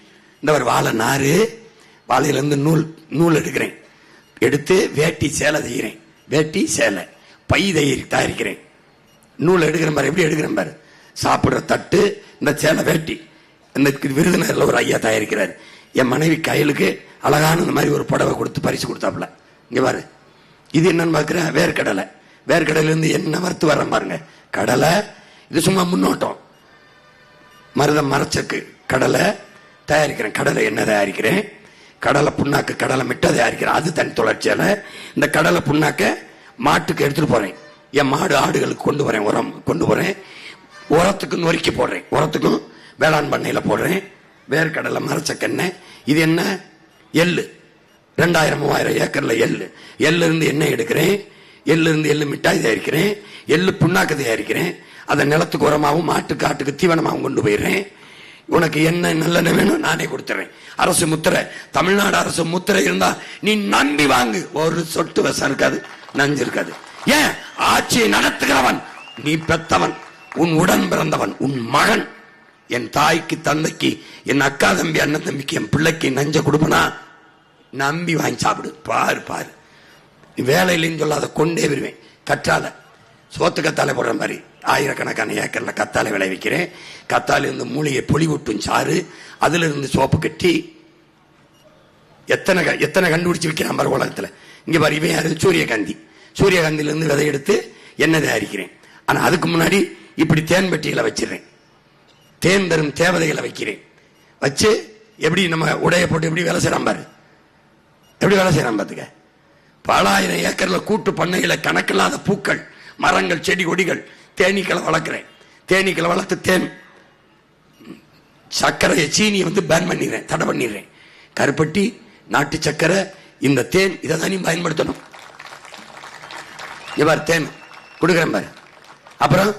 இந்த வாழை நாறு, வாழையில இருந்து நூல் எடுக்கிறேன். எடுத்து வேட்டி சேலை செய்கிறேன். வேட்டி சேலை பை தயாரிக்கிறேன். நூல் எடுக்கிறேன் பாரு, எப்படி எடுக்கிறேன் பாரு. சாப்பிடுற தட்டு, இந்த சேலை, வேட்டி. இந்த விருதுநகர்ல ஒரு ஐயா தயாரிக்கிறார். என் மனைவி கையிலுக்கு அழகான இந்த மாதிரி ஒரு புடவை கொடுத்து பரிசு கொடுத்தாப்புல. இங்க பாரு, இது என்னன்னு பாக்குற, வேர்க்கடல இருந்து என்ன வறுத்து வர்ற பாருங்க. கடலை இது சும்மா முன்னோட்டம். மரச்சக்கு கடலை தயாரிக்கிறேன். கடலை என்ன தயாரிக்கிறேன், கடலை புண்ணாக்கு, கடலை மிட்டை தயாரிக்கிறேன். அது தனி தொழிற்சாலை. இந்த கடலை புண்ணாக்க மாட்டுக்கு எடுத்துட்டு போறேன். என் மாடு ஆடுகளுக்கு கொண்டு போறேன். உரம் கொண்டு போறேன். உரத்துக்கு நொறுக்கி போடுறேன். உரத்துக்கும் வேளாண் பண்ணையில போடுறேன். வேர்க்கடலை மரச்சக்கெண்ணெய். இது என்ன, எள்ளு. 2000-3000 ஏக்கர்ல எள்ளு இருந்து எண்ணெய் எடுக்கிறேன். எள்ளு மிட்டாய் தயாரிக்கிறேன். எள்ளு புண்ணாக்கு தயாரிக்கிறேன். அதை நிலத்துக்கு உரமாகவும் மாட்டுக்கு ஆட்டுக்கு தீவனமாகவும் கொண்டு போயிடுறேன். உனக்கு என்ன நல்லெண்ணெய் வேணும் நானே கொடுத்துறேன். அரசு முத்திரை, தமிழ்நாடு அரசு முத்திரை இருந்தா நீ நம்பி வாங்கு. ஒரு சொட்டு விஷம் இருக்காது, நஞ்சு இருக்காது. ஏன், ஆட்சியை நடத்துகிறவன் நீ பெத்தவன், உன் உடன் பிறந்தவன், உன் மகன். என் தாய்க்கு தந்தைக்கு, என் அக்கா தம்பி அண்ணன் தம்பிக்கு, என் பிள்ளைக்கு நஞ்ச கொடுப்பனா, நம்பி வாங்கி சாப்பிடு. பாரு வேலையிலன்னு சொல்லாத கொண்டே வருவேன். கற்றால சோத்து கத்தாலை போடுற மாதிரி ஆயிரக்கணக்கான ஏக்கர்ல கத்தாலை விளைவிக்கிறேன். கத்தால இருந்து மூலிகை பொலிவுட்டும் சாறு, அதுல இருந்து சோப்பு கட்டி எத்தனை கண்டுபிடிச்சு வைக்கிறேன் பாரு உலகத்துல. இங்க பாரு, இவன் யாரு, சூரியகாந்தில இருந்து விதை எடுத்து எண்ணெய் தயாரிக்கிறேன். ஆனா அதுக்கு முன்னாடி இப்படி தேன் பெட்டிகளை வச்சிடறேன். தேன் தரும் தேவதைகளை வைக்கிறேன். வச்சு எப்படி நம்ம உடைய போட்டு எப்படி வேலை செய்யறான் பாரு, எப்படி வேலை செய்யறான் பாத்துக்க. பல ஆயிரம் ஏக்கர்ல கூட்டு பண்ணையில கணக்கில்லாத பூக்கள், மரங்கள், செடி கொடிகள், தேனீக்களை வளர்க்கிறேன். தேனீக்களை வளர்த்து தேன், சர்க்கரை, சீனியை பேன் பண்ணிடுறேன், தடை பண்ணிடுறேன். கருப்பட்டி, நாட்டு சர்க்கரை, இந்த தேன், இதை தான் நீ பயன்படுத்தணும். இவ்வாறு தேன் கொடுக்குறேன் பாரு. அப்புறம்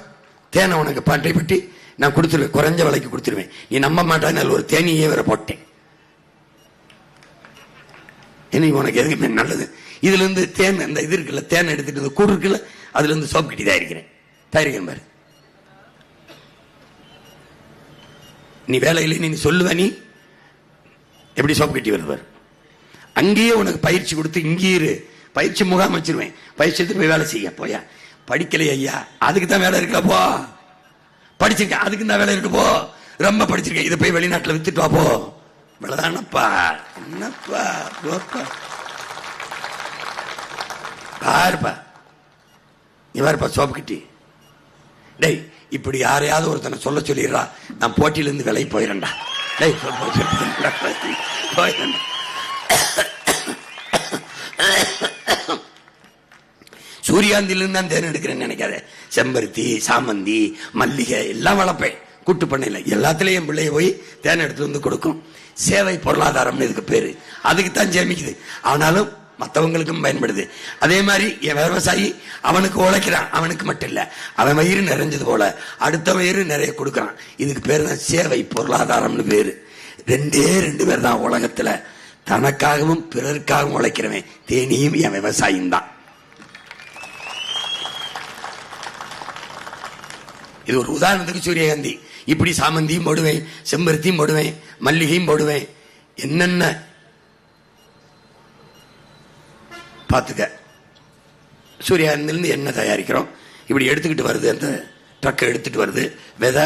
தேனை உனக்கு பட்டை பட்டி நான் கொடுத்துருவேன், குறைஞ்ச விலைக்கு கொடுத்துருவேன். நீ நம்ப மாட்டான், ஒரு தேனியே வேற போட்டேன். என்ன உனக்கு எதுக்குமே நல்லது. இதுல இருந்து தேன், அந்த இது இருக்குல்ல, தேன் எடுத்துட்டு கூடு இருக்குல்ல, அதுல இருந்து சோப்பு கட்டி தயாரிக்கிறேன் பாரு. நீ வேலையில நீ சொல்லுவ, நீ எப்படி சோப்பு கட்டி வருது பாரு. அங்கேயே உனக்கு பயிற்சி கொடுத்து, இங்கேயே பயிற்சி முகாம் வச்சிருவேன். பயிற்சி எடுத்து போய் வேலை செய்ய. போயா படிக்கலையா ஐயா, அதுக்கு தான் வேலை இருக்கா, போ. படிச்சிருக்கேன், அதுக்கு தான் வேலை இருக்கு, போ. ரொம்ப படிச்சிருக்கேன், இதை போய் வெளிநாட்டுல வித்துட்டு வா, போ. இவ்வளவுதானப்பா, என்னப்பா, போப்பா. பாருப்பா, நீ பாருப்பா சோப்பு கட்டி. டேய், இப்படி யாரையாவது ஒருத்தனை சொல்ல சொல்லிடுறா, நான் போட்டியிலிருந்து விலை போயிடண்டா. டேய், போயிடண்டா. சூரியகாந்திலிருந்து தான் தேன் எடுக்கிறேன்னு நினைக்காத. செம்பருத்தி, சாமந்தி, மல்லிகை எல்லாம் வளர்ப்பேன். கூட்டு பண்ணையில எல்லாத்திலையும் என் பிள்ளைய போய் தேன் எடுத்து கொடுக்கும். சேவை பொருளாதாரம் இதுக்கு பேரு. அதுக்கு தான் சேமிக்குது. ஆனாலும் மற்றவங்களுக்கும் பயன்படுது. அதே மாதிரி என் விவசாயி அவனுக்கு உழைக்கிறான், அவனுக்கு மட்டும் இல்ல, அவன் வயிறு நிறைஞ்சது போல அடுத்த வயிறு நிறைய கொடுக்கறான். இதுக்கு பேரு தான் சேவை பொருளாதாரம்னு பேரு. 2 பேர் தான் உலகத்துல தனக்காகவும் பிறருக்காகவும் உழைக்கிறவன். தேனியும் என் விவசாயியும் தான். இது ஒரு உதாரணத்துக்கு சூரியகாந்தி. இப்படி சாமந்தியும் போடுவேன், செம்பருத்தியும் போடுவேன், மல்லிகையும் போடுவேன். என்னென்ன பார்த்துக்க. சூரியகாந்திலிருந்து எண்ணெய் தயாரிக்கிறோம். இப்படி எடுத்துக்கிட்டு வருது, அந்த ட்ரக்கை எடுத்துட்டு வருது விதை.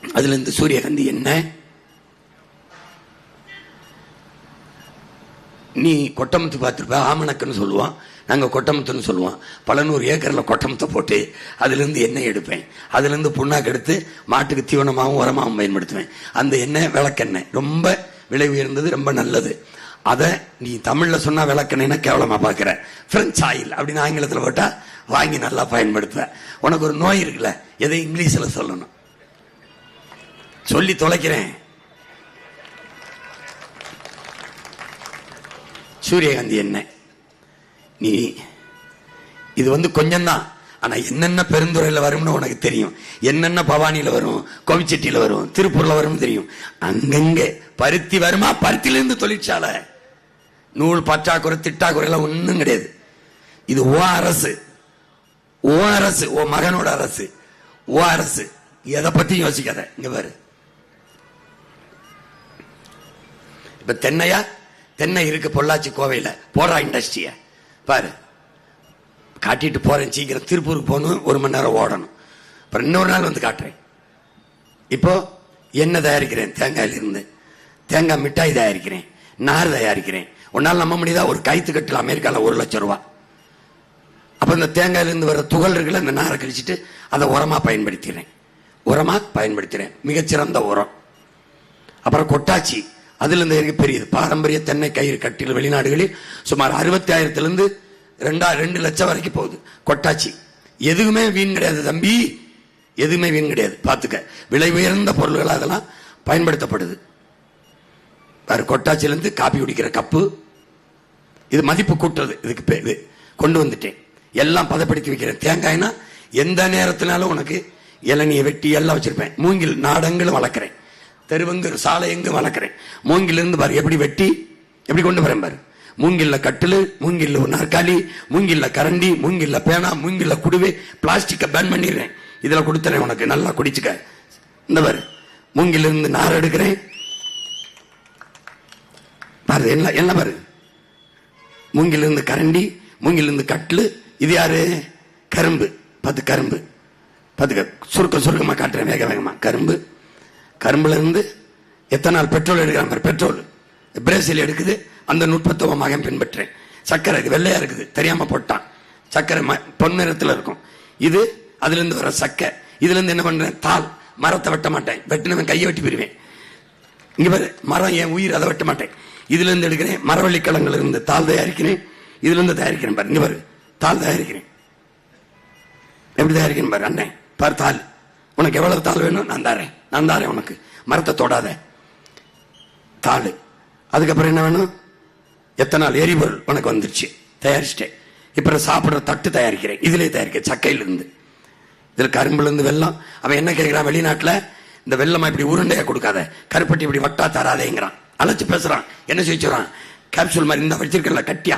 அதுல இருந்து சூரியகாந்தி எண்ணெய், நீ கொட்டமுத்து பார்த்துருப்ப, ஆமணக்குன்னு சொல்லுவான், நாங்க கொட்டமுத்துன்னு சொல்லுவோம். பல 100 ஏக்கர்ல கொட்டமுத்தை போட்டு அதுல இருந்து எண்ணெய் எடுப்பேன். அதுல இருந்து புண்ணாக்கு எடுத்து மாட்டுக்கு தீவனமாகவும் உரமாகவும் பயன்படுத்துவேன். அந்த எண்ணெய் விளக்கெண்ணெய், ரொம்ப விலை உயர்ந்தது, ரொம்ப நல்லது. அத நீ தமிழ்ல சொன்னா விளக்கெண்ணெய்னா கேவலமா பாக்குற. பிரெஞ்சு ஆயில் அப்படின்னு ஆங்கிலத்தில் போட்டா வாங்கி நல்லா பயன்படுத்துவ. உனக்கு ஒரு நோய் இருக்குல்ல, எதை இங்கிலீஷ்ல சொல்லணும், சொல்லி தொலைக்கிறேன். சூரியகாந்தி எண்ணெய். நீ இது கொஞ்சம் தான், ஆனா என்னென்ன பெருந்துறையில வரும்னு உனக்கு தெரியும், என்னென்ன பவானியில வரும், கோவிச்செட்டியில வரும், திருப்பூர்ல வரும் தெரியும். அங்கங்க பருத்தி வருமா, பருத்திலிருந்து தொழிற்சாலை, நூல் பற்றாக்குறை திட்டாக்குறை எல்லாம் ஒண்ணும் கிடையாது. இது ஓ அரசு, ஓ அரசு, ஓ மகனோட அரசு, ஓ அரசு. எதை பத்தியும் யோசிக்காத. இங்க பாரு, இப்ப தென்னையா, தென்னை இருக்கு பொள்ளாச்சி கோவையில, போடுறா இண்டஸ்ட்ரிய பாரு. காட்டிட்டு போறேன், சீக்கிரம் திருப்பூருக்கு போகணும், 1 மணி நேரம் ஓடணும். அப்புறம் இன்னொரு நாள் வந்து காட்டுறேன். இப்போ எண்ணெய் தயாரிக்கிறேன், தேங்காயில இருந்து தேங்காய் மிட்டாய் தயாரிக்கிறேன், நார் தயாரிக்கிறேன். ஒன்னால நம்ப முடியுதா, ஒரு கைத்து கட்டில் அமெரிக்கால 1 லட்சம் ரூபாய். அப்ப இந்த தேங்காயில இருந்து வர துகள் இருக்குல்ல, இந்த நாரை கழிச்சிட்டு அதை உரமா பயன்படுத்துறேன், மிகச்சிறந்த உரம். அப்புறம் கொட்டாச்சி, அதுல இருந்து பெரியது பாரம்பரிய தென்னை கயிறு கட்டில் வெளிநாடுகளில் சுமார் 60,000 2 லட்சம் வரைக்கும் போகுது கொட்டாச்சி. எதுவுமே வீண் கிடையாது தம்பி, எதுவுமே வீண் கிடையாது. பாத்துக்க, விலை உயர்ந்த பொருள்கள் அதெல்லாம் பயன்படுத்தப்படுது. கொட்டாச்சியிலிருந்து காப்பி குடிக்கிற கப்பு, இது மதிப்பு கூட்டுறது, இதுக்கு இது கொண்டு வந்துட்டேன். எல்லாம் பதப்படுத்தி வைக்கிறேன். தேங்காய்னா எந்த நேரத்தினாலும் உனக்கு இளநியை வெட்டி எல்லாம் வச்சிருப்பேன். மூங்கில் நாடங்களும் வளர்க்கிறேன், தெருவங்கு சாலை எங்கும் வளர்க்கிறேன். மூங்கிலிருந்து பாரு எப்படி வெட்டி எப்படி கொண்டு வரேன் பாரு. மூங்கில்ல கட்டிலு, மூங்கில்ல ஒரு நாற்காலி, மூங்கில்ல கரண்டி, மூங்கில்ல பேனா, மூங்கில்ல குடுவே, பிளாஸ்டிக்க பேன் பண்ணிடுறேன். இதுல கொடுத்துறேன் உனக்கு, நல்லா குடிச்சுக்க. இந்த பாரு, மூங்கில இருந்து நார் எடுக்கிறேன் பாரு, என்ன பாரு, மூங்கில இருந்து கரண்டி, மூங்கில இருந்து கட்டிலு. இது யாரு, கரும்பு. கரும்பு பாத்துக்க, சுருக்கமா காட்டுறேன் வேக வேகமா. கரும்புல இருந்து எத்தனால் பெட்ரோல் எடுக்கிறான், பெட்ரோல் பிரேசில் எடுக்குது. அந்த நுட்பத்தை மகன் பின்பற்றேன். சக்கரை, இது வெள்ளையா இருக்குது, தெரியாம போட்டான். சக்கரை பொன்னிறத்துல இருக்கும். இது அதுல இருந்து வர சக்கை. இதுல இருந்து என்ன பண்றேன், தாள். மரத்தை வெட்ட மாட்டேன், வெட்டினவன் கையை வெட்டி போயிருவேன். இங்க பாரு, மரம் என் உயிர், அதை வெட்ட மாட்டேன். இதுல இருந்து எடுக்கிறேன், மரவள்ளிக்கிழங்குல இருந்து தாள் தயாரிக்கிறேன். இதுல இருந்து தயாரிக்கிறேன் பாரு, இங்க பாரு, தாள் தயாரிக்கிறேன். எப்படி தயாரிக்கிறேன் பாரு அண்ணன், பாரு தாள். உனக்கு எவ்வளவு தாள் வேணும், நான் தாரேன் உனக்கு. மரத்தை தொடாத, தாள். அதுக்கப்புறம் என்ன வேணும், எத்தனால் எரிபொருள் உனக்கு வந்துருச்சு, தயாரிச்சிட்டேன். இப்ப சாப்பிடுற தட்டு தயாரிக்கிறேன், இதுல தயாரிக்க சக்கையில இருந்து. இதுல கரும்புல இருந்து வெல்லம். அவன் என்ன கேட்கிறான், வெளிநாட்டுல இந்த வெள்ளமா இப்படி உருண்டையா கொடுக்காத, கருப்பட்டி இப்படி வட்டா தராதேங்கிறான். அழைச்சு பேசுறான். என்ன செய்யறான், கேப்சூல் மாதிரி இந்த வச்சிருக்கல கட்டியா,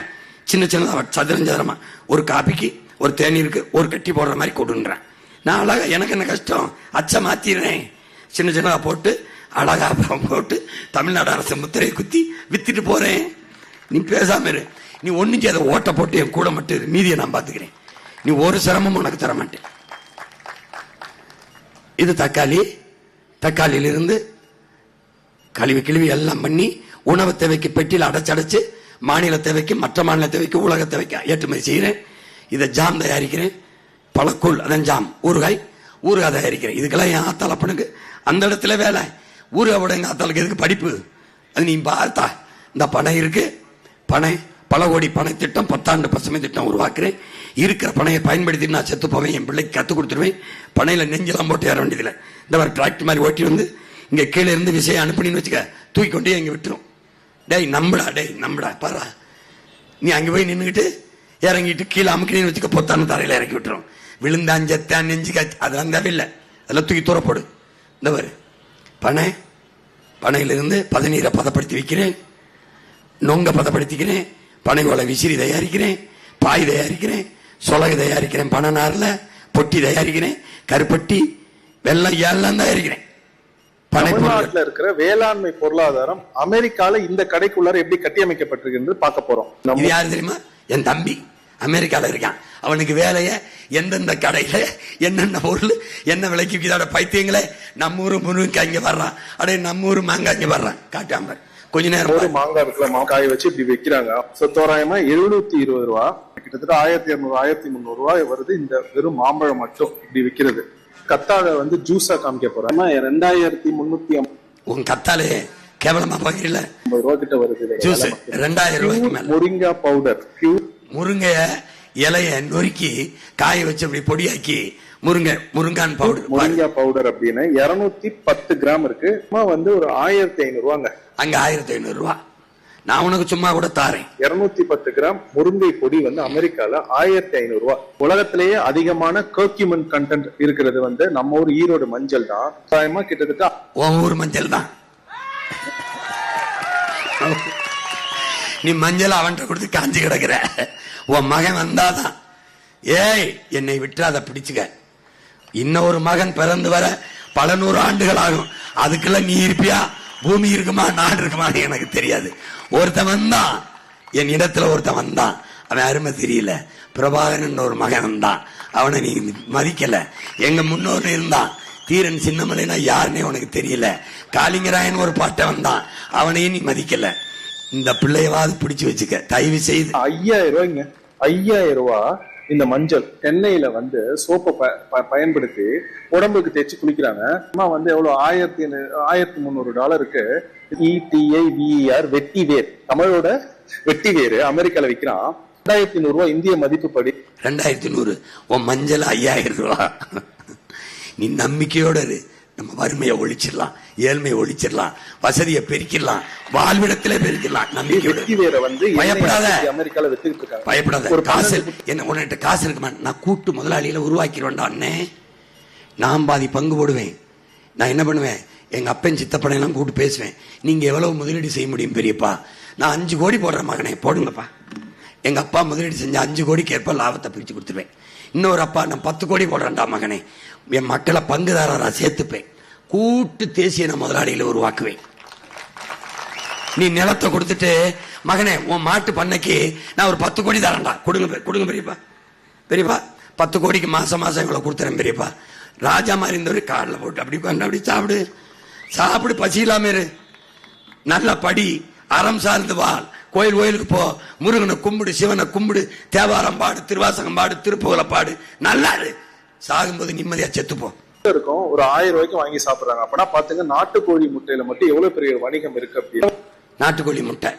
சின்ன சின்னதா சதுரஞ்சதுரமா, ஒரு காபிக்கு ஒரு தேநீருக்கு ஒரு கட்டி போடுற மாதிரி கொடுன்றான். நான் அழகா, எனக்கு என்ன கஷ்டம், அச்ச மாத்திடுறேன், சின்ன சின்னதா போட்டு அழகா போட்டு தமிழ்நாடு அரசு முத்திரையை குத்தி வித்துட்டு போறேன். நீ பேசாம இரு, நீ ஒண்ணு செய்யாத, ஓட்ட போட்டு என் கூட மட்டும் மீதியை நான் பாத்துக்கிறேன். நீ ஒரு சிரமமும் உனக்கு தர மாட்டேன். இது தக்காளியில இருந்து கழுவி எல்லாம் பண்ணி உணவு தேவைக்கு பெட்டியில் அடைச்சு மாநில தேவைக்கு, மற்ற மாநில தேவைக்கு, உலக தேவைக்கு ஏற்றுமதி செய்கிறேன். இதை ஜாம் தயாரிக்கிறேன், பழக்கூழ், அதன் ஜாம், ஊறுகாய் தயாரிக்கிறேன். இதுக்கெல்லாம் என் ஆத்தாள் அப்பனுக்கு அந்த இடத்துல வேலை. ஊறுகாவோட எங்க ஆத்தாளுக்கு எதுக்கு படிப்பு, அது நீ பார்த்தா. இந்த பனை இருக்கு, பல கோடி பனை திட்டம், 10 ஆண்டு பசுமை திட்டம் உருவாக்குறேன். இருக்கிற பனையை பயன்படுத்தி நான் செத்து போவேன், என் பிள்ளைக்கு கத்து கொடுத்துருவேன். பனையில நெஞ்செல்லாம் போட்டு ஏற வேண்டியதில்லை. இந்த மாதிரி டிராக்டர் மாதிரி ஓட்டி வந்து இங்க கீழே இருந்து விஷயம் அனுப்பினு வச்சுக்க, தூக்கி கொண்டே இங்க விட்டுரும். டேய் நம்படா பாரா, நீ அங்க போய் நின்றுகிட்டு இறங்கிட்டு கீழே அமுக்கினு வச்சுக்க, பொத்தான தரையில இறக்கி விட்டுரும். விழுந்தான் செத்தான் நெஞ்சு காய்ச்சி அதெல்லாம் தேவையில்லை, அதெல்லாம் தூக்கி தூரப்போடு. இந்த மாதிரி பனையிலிருந்து பதநீரை பதப்படுத்தி வைக்கிறேன், நொங்க பதப்படுத்திக்கிறேன், பனை ஓலை விசிறி தயாரிக்கிறேன், பாய் தயாரிக்கிறேன், சொலகு தயாரிக்கிறேன், பனை நார்ல பொட்டி தயாரிக்கிறேன், கருப்பட்டி, வெள்ளம் எல்லாம் தயாரிக்கிறேன். தமிழ்நாட்டில் இருக்கிற வேளாண்மை பொருளாதாரம் அமெரிக்கால இந்த கடைக்குள்ளார எப்படி கட்டியமைக்கப்பட்டிருக்கு பார்க்க போறோம். இது யாரு தெரியுமா, என் தம்பி அமெரிக்கால இருக்கான். அவனுக்கு வேலைய எந்தெந்த கடையில என்னென்ன பொருள் என்ன விலைக்கு விற்கிதோட பைத்தியங்களே. நம்ம ஊரு முருங்கை இங்க வர்றான், அடே நம்ம ஊரு மாங்காய் இங்க வர்றான், காட்டாம கொஞ்ச நேரம் ஒரு மாங்காய் இருக்குல்ல, காய வச்சு இப்படி வைக்கிறாங்க. தோராயமா 720 ரூபா, கிட்டத்தட்ட 1200 1300 ரூபாய் வருது இந்த வெறும் மாம்பழம் மட்டும் இப்படி விற்கிறது. கத்தாழை வந்து ஜூஸா காமிக்க போறாங்க 2350. உன் கத்தாலே கேவலமா பாக்கல 50 ரூபா கிட்ட வருது. ஜூஸ் 2000 ரூபாய்க்கு மேல. முருங்கா பவுடர், முருங்கை இலைய நொறுக்கி காய வச்சு அப்படி பொடியாக்கி முருங்கான் பவுடர், முருங்கா பவுடர் அப்படின்னு 210 கிராம் இருக்கு. வந்து ஒரு 1500 ரூபாங்க. அங்க 1500 ரூபா. நான் உனக்கு சும்மா கூட தாரேன். 210 கிராம் முருங்கை பொடி வந்து அமெரிக்கால 1500 ரூபாய். உலகத்திலேயே அதிகமான கர்க்யூமின் கண்டென்ட் இருக்கிறது வந்து நம்ம ஊர் ஈரோடு மஞ்சள் தான். கிட்டத்தட்ட உன் ஊர் மஞ்சள் தான். நீ மஞ்சள் அவன்கிட்ட கொடுத்து காஞ்சி கிடக்குற. உன் மகன் வந்தாதான் ஏய் என்னை விட்டுறாத பிடிச்சுக்க. இன்னொரு மகன் பிறந்து வர பல 100 ஆண்டுகள் ஆகும். அதுக்குள்ள நீ இருப்பியா, பூமி இருக்குமா, நாடு இருக்குமான்னு எனக்கு தெரியாது. ஒருத்தன் வந்தான், என் இடத்துல ஒருத்தன் வந்தான், அவன் அருமை தெரியல. பிரபாகரன் ஒரு மகன் வந்தான், அவனை நீ மதிக்கல. எங்க முன்னோர் இருந்தான் தீரன் சின்னமலைனா யாருன்னே உனக்கு தெரியல. காளிங்கராயன் ஒரு பாட்டை வந்தான், அவனையும் நீ மதிக்கல. இந்த பிள்ளையவாது பிடிச்சு வச்சுக்க தயவு செய்து. 5000 ரூபாய்ங்க, 5000 ரூபாய். இந்த மஞ்சள் எண்ணெயில வந்து சோப்பை பயன்படுத்தி உடம்புக்கு தேய்ச்சி குளிக்கிறாங்க. வந்து எவ்வளவு $1300 ETIVER வெட்டி வேர், தமிழோட வெட்டி வேறு அமெரிக்கால விற்கிறான் 2100 ரூபாய் இந்திய மதிப்பு படி. 2100. உன் மஞ்சள் 5000 ரூபாய். நீ நம்பிக்கையோட இரு. நம்ம வறுமையை ஒழிச்சிடலாம், ஏழ்மையை ஒழிச்சிடலாம், வசதியை பெருக்கிடலாம், வாழ்விடத்திலே பெருக்கிடலாம். நம்பிக்கையோட வந்து பயப்படாத, அமெரிக்கால வித்துக்கிட்டு இருக்காங்க. பயப்படாத. ஒரு காசு என்ன உன்கிட்ட காசு இருக்குமா? நான் கூட்டு முதலாளியில உருவாக்கிடுவேன்டா அண்ணே. நான் பாதி பங்கு போடுவேன். நான் என்ன பண்ணுவேன், எங்க அப்பன் சித்தப்பனை எல்லாம் கூட்டு பேசுவேன். நீங்க எவ்வளவு முதலீடு செய்ய முடியும் பெரியப்பா? நான் 5 கோடி போடுறேன் மகனே, போடுங்கப்பா. எங்க அப்பா முதலீடு செஞ்ச 5 கோடிக்கு ஏற்ப லாபத்தை பிரிச்சு கொடுத்துருவேன். இன்னொரு அப்பா நான் 10 கோடி போடுறேன்டா மகனே, என் மக்களை பங்குதாரரா சேர்த்துப்பேன். கூட்டு தேசிய முதலாளிகளை உருவாக்குவேன். நீ நிலத்தை கொடுத்துட்டு மகனே உன் மாட்டு பண்ணைக்கு நான் ஒரு 10 கோடி தரேன்டா, கொடுங்க பெரியப்பா. பெரியப்பா 10 கோடிக்கு மாசம் இவ்வளவு கொடுத்துறேன் பெரியப்பா. ராஜா மாதிரி இருந்தவரு காலில் போட்டு அப்படி பண்ண அப்படி சாப்பிடு பசி இல்லாம இரு. நல்லா படி, அறம் சார்ந்து வாழ், கோயிலுக்கு போ, முருகனை கும்பிடு, சிவனை கும்பிடு, தேவாரம் பாடு, திருவாசகம் பாடு, திருப்புகழை பாடு, நல்லா இரு. சாகும்போது நிம்மதியா செத்துப்போ. இருக்கும் ஒரு 1000 ரூபாய்க்கு வாங்கி சாப்பிடுறாங்க. அப்பனா பாத்துங்க நாட்டுக்கோழி முட்டையில மட்டும் எவ்வளவு பெரிய வணிகம் இருக்கு. அப்படி நாட்டுக்கோழி முட்டை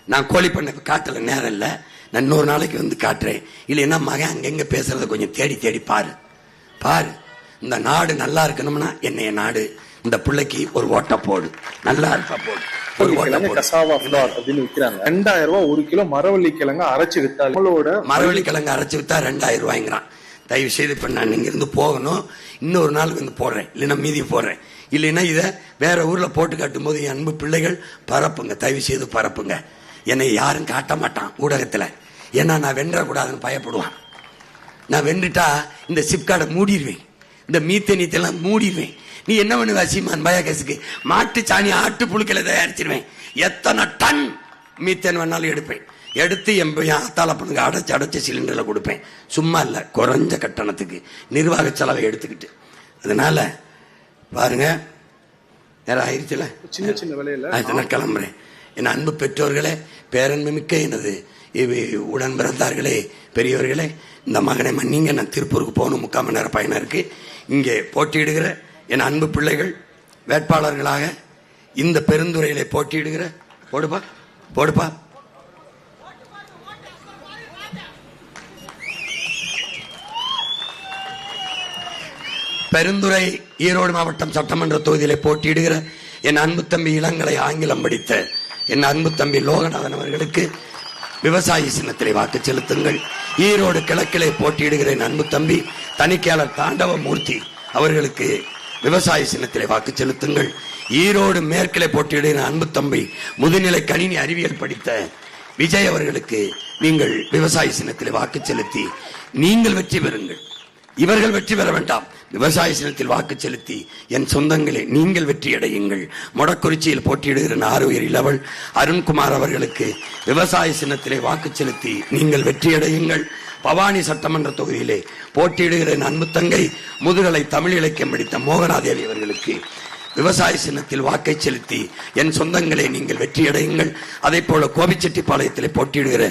நான் கோழி பண்ண காட்டல, நேரம் இல்ல, நான் இன்னொரு நாளைக்கு வந்து காட்டுறேன். இல்லைன்னா மகன் அங்கங்க பேசுறத கொஞ்சம் தேடி பாரு. இந்த நாடு நல்லா இருக்கணும்னா என்னைய நாடு, இந்த பிள்ளைக்கு ஒரு ஓட்ட போடு, நல்லா இருக்கா போடு. கசாவா ஃபிளார் அப்படின்னு விற்கிறாங்க. 2000 ரூபாய் 1 கிலோ மரவள்ளி கிழங்கு அரைச்சு வித்தா, மரவள்ளி கிழங்கு அரைச்சு வித்தா 2000 ரூபாய்ங்கிறான். தயவு செய்து இப்ப நான் இங்க இருந்து போகணும், இன்னொரு நாளுக்கு வந்து போடுறேன், இல்லைன்னா மீதி போடுறேன். இல்லைன்னா இதை வேற ஊர்ல போட்டு காட்டும் போது என் அன்பு பிள்ளைகள் பரப்புங்க, தயவு செய்து பரப்புங்க. என்னை யாரும் காட்ட மாட்டான் ஊடகத்துல, ஏன்னா நான் வென்றக்கூடாதுன்னு பயப்படுவான். நான் வென்றுட்டா இந்த சிப்கார்டை மூடிடுவேன், இந்த மீத்தேனியத்தெல்லாம் மூடிடுவேன். நீ என்ன பண்ணுவ சீமான் பயாகேஸுக்கு? மாட்டு சாணி ஆட்டு புழுக்களை தயாரிச்சிருவேன். எத்தனை டன் மீத்தேன் வேணாலும் எடுப்பேன். எடுத்து என் ஆத்தால பண்ணுங்க அடைச்சு சிலிண்டர்ல கொடுப்பேன். சும்மா இல்ல, குறைஞ்ச கட்டணத்துக்கு நிர்வாக செலவை எடுத்துக்கிட்டு. அதனால பாருங்க, நேரம் ஆயிடுச்சுல, சின்ன விலையில கிளம்புறேன். என் அன்பு பெற்றோர்களே, பேரன்பு மிக்க எனது உடன் பிறந்தார்களே, பெரியவர்களே, இந்த மகனை மன்னிங்க. நான் திருப்பூருக்கு போகணும், 3/4 மணி நேரம் பயணம் இருக்கு. இங்கே போட்டியிடுகிற என் அன்பு பிள்ளைகள் வேட்பாளர்களாக இந்த பெருந்துறையிலே போட்டியிடுகிற போடுப்பா பெருந்துறை ஈரோடு மாவட்டம் சட்டமன்ற தொகுதியிலே போட்டியிடுகிற என் அன்பு தம்பி இளங்கலை ஆங்கிலம் படித்த என் அன்பு தம்பி லோகநாதன் அவர்களுக்கு விவசாயி சின்னத்திலே வாக்கு செலுத்துங்கள். ஈரோடு கிழக்கிலே போட்டியிடுகிற என் அன்பு தம்பி தணிக்கையாளர் தாண்டவமூர்த்தி அவர்களுக்கு விவசாய சின்னத்திலே வாக்கு செலுத்துங்கள். ஈரோடு மேற்கிலே போட்டியிடுகிற அன்பு தம்பி முதுநிலை கணினி அறிவியல் படித்த விஜய் அவர்களுக்கு நீங்கள் விவசாய சின்னத்திலே வாக்கு செலுத்தி நீங்கள் வெற்றி பெறுங்கள். இவர்கள் வெற்றி பெற வேண்டாம், விவசாய சின்னத்தில் வாக்கு செலுத்தி என் சொந்தங்களே நீங்கள் வெற்றி அடையுங்கள். மொடக்குறிச்சியில் போட்டியிடுகிற ஆறுயிர் இளவல் அருண்குமார் அவர்களுக்கு விவசாய சின்னத்திலே வாக்கு செலுத்தி நீங்கள் வெற்றி அடையுங்கள். பவானி சட்டமன்ற தொகுதியிலே போட்டியிடுகிற அன்பு தங்கை முதுகலை தமிழ் இலக்கியம் படித்த மோகனாதேவி அவர்களுக்கு விவசாய சின்னத்தில் வாக்கை செலுத்தி என் சொந்தங்களை நீங்கள் வெற்றியடையுங்கள். அதே போல கோபிச்செட்டிப்பாளையத்தில் போட்டியிடுகிற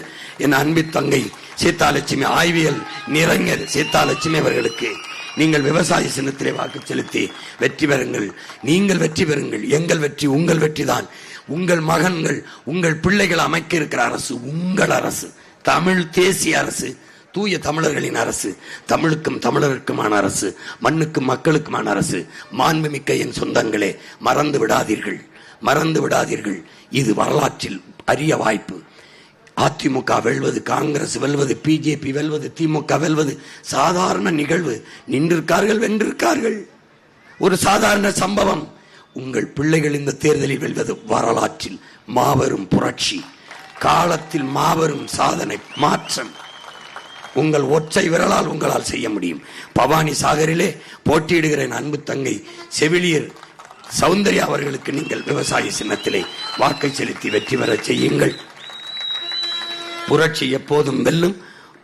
என் அன்பு தங்கை சீதாலட்சுமி, ஆய்வியல் நிறைஞர் சீதாலட்சுமி அவர்களுக்கு நீங்கள் விவசாய சின்னத்திலே வாக்கு செலுத்தி வெற்றி பெறுங்கள். நீங்கள் வெற்றி பெறுங்கள். எங்கள் வெற்றி உங்கள் வெற்றி தான். உங்கள் மகன்கள், உங்கள் பிள்ளைகள் அமைக்க இருக்கிற அரசு உங்கள் அரசு, தமிழ் தேசிய அரசு, தூய தமிழர்களின் அரசு, தமிழுக்கும் தமிழருக்குமான அரசு, மண்ணுக்கும் மக்களுக்குமான அரசு. மாண்புமிக்க என் சொந்தங்களே, மறந்து விடாதீர்கள், மறந்து விடாதீர்கள். இது வரலாற்றில் அரிய வாய்ப்பு. அதிமுக வெல்வது, காங்கிரஸ் வெல்வது, பிஜேபி வெல்வது, திமுக வெல்வது சாதாரண நிகழ்வு. நின்றிருக்கார்கள், வென்றிருக்கார்கள். ஒரு சாதாரண சம்பவம். உங்கள் பிள்ளைகள் இந்த தேர்தலில் வெல்வது வரலாற்றில் மாபெரும் புரட்சி, காலத்தில் மாபெரும் சாதனை, மாற்றம். உங்கள் ஒற்றை விரலால் உங்களால் செய்ய முடியும். பவானி சாகரிலே போட்டியிடுகிற அன்பு தங்கை செவிலியர் சௌந்தர்யா அவர்களுக்கு நீங்கள் விவசாய சின்னத்திலே வாக்கை செலுத்தி வெற்றி பெற செய்யுங்கள். புரட்சி எப்போதும் வெல்லும்.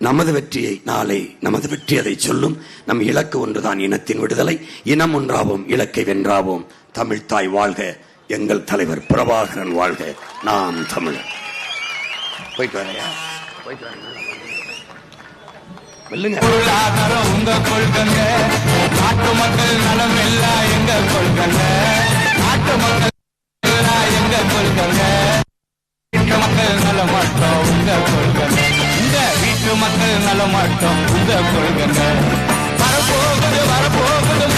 நமது வெற்றியை நாளை நமது வெற்றி அதை சொல்லும். நம் இலக்கு ஒன்றுதான், இனத்தின் விடுதலை. இனம் ஒன்றாவோம், இலக்கை வென்றாவோம். தமிழ் தாய் வாழ்க, எங்கள் தலைவர் பிரபாகரன் வாழ்க, நாம் தமிழர். போயிட்டு வரையா, போயிட்டு வரேன். பொருளாதாரம் உங்க கொள்கைங்க, நாட்டு மக்கள் நலம் எல்லாம் எங்க கொள்கைங்க, நாட்டு மக்கள் எங்க கொள்கைங்க, வீட்டு மக்கள் நல மாட்டோம் உங்க கொள்கைங்க, இந்த வீட்டு மக்கள் நல மாட்டோம் உங்க கொள்கைங்க. வரப்போகுது வரப்போகுது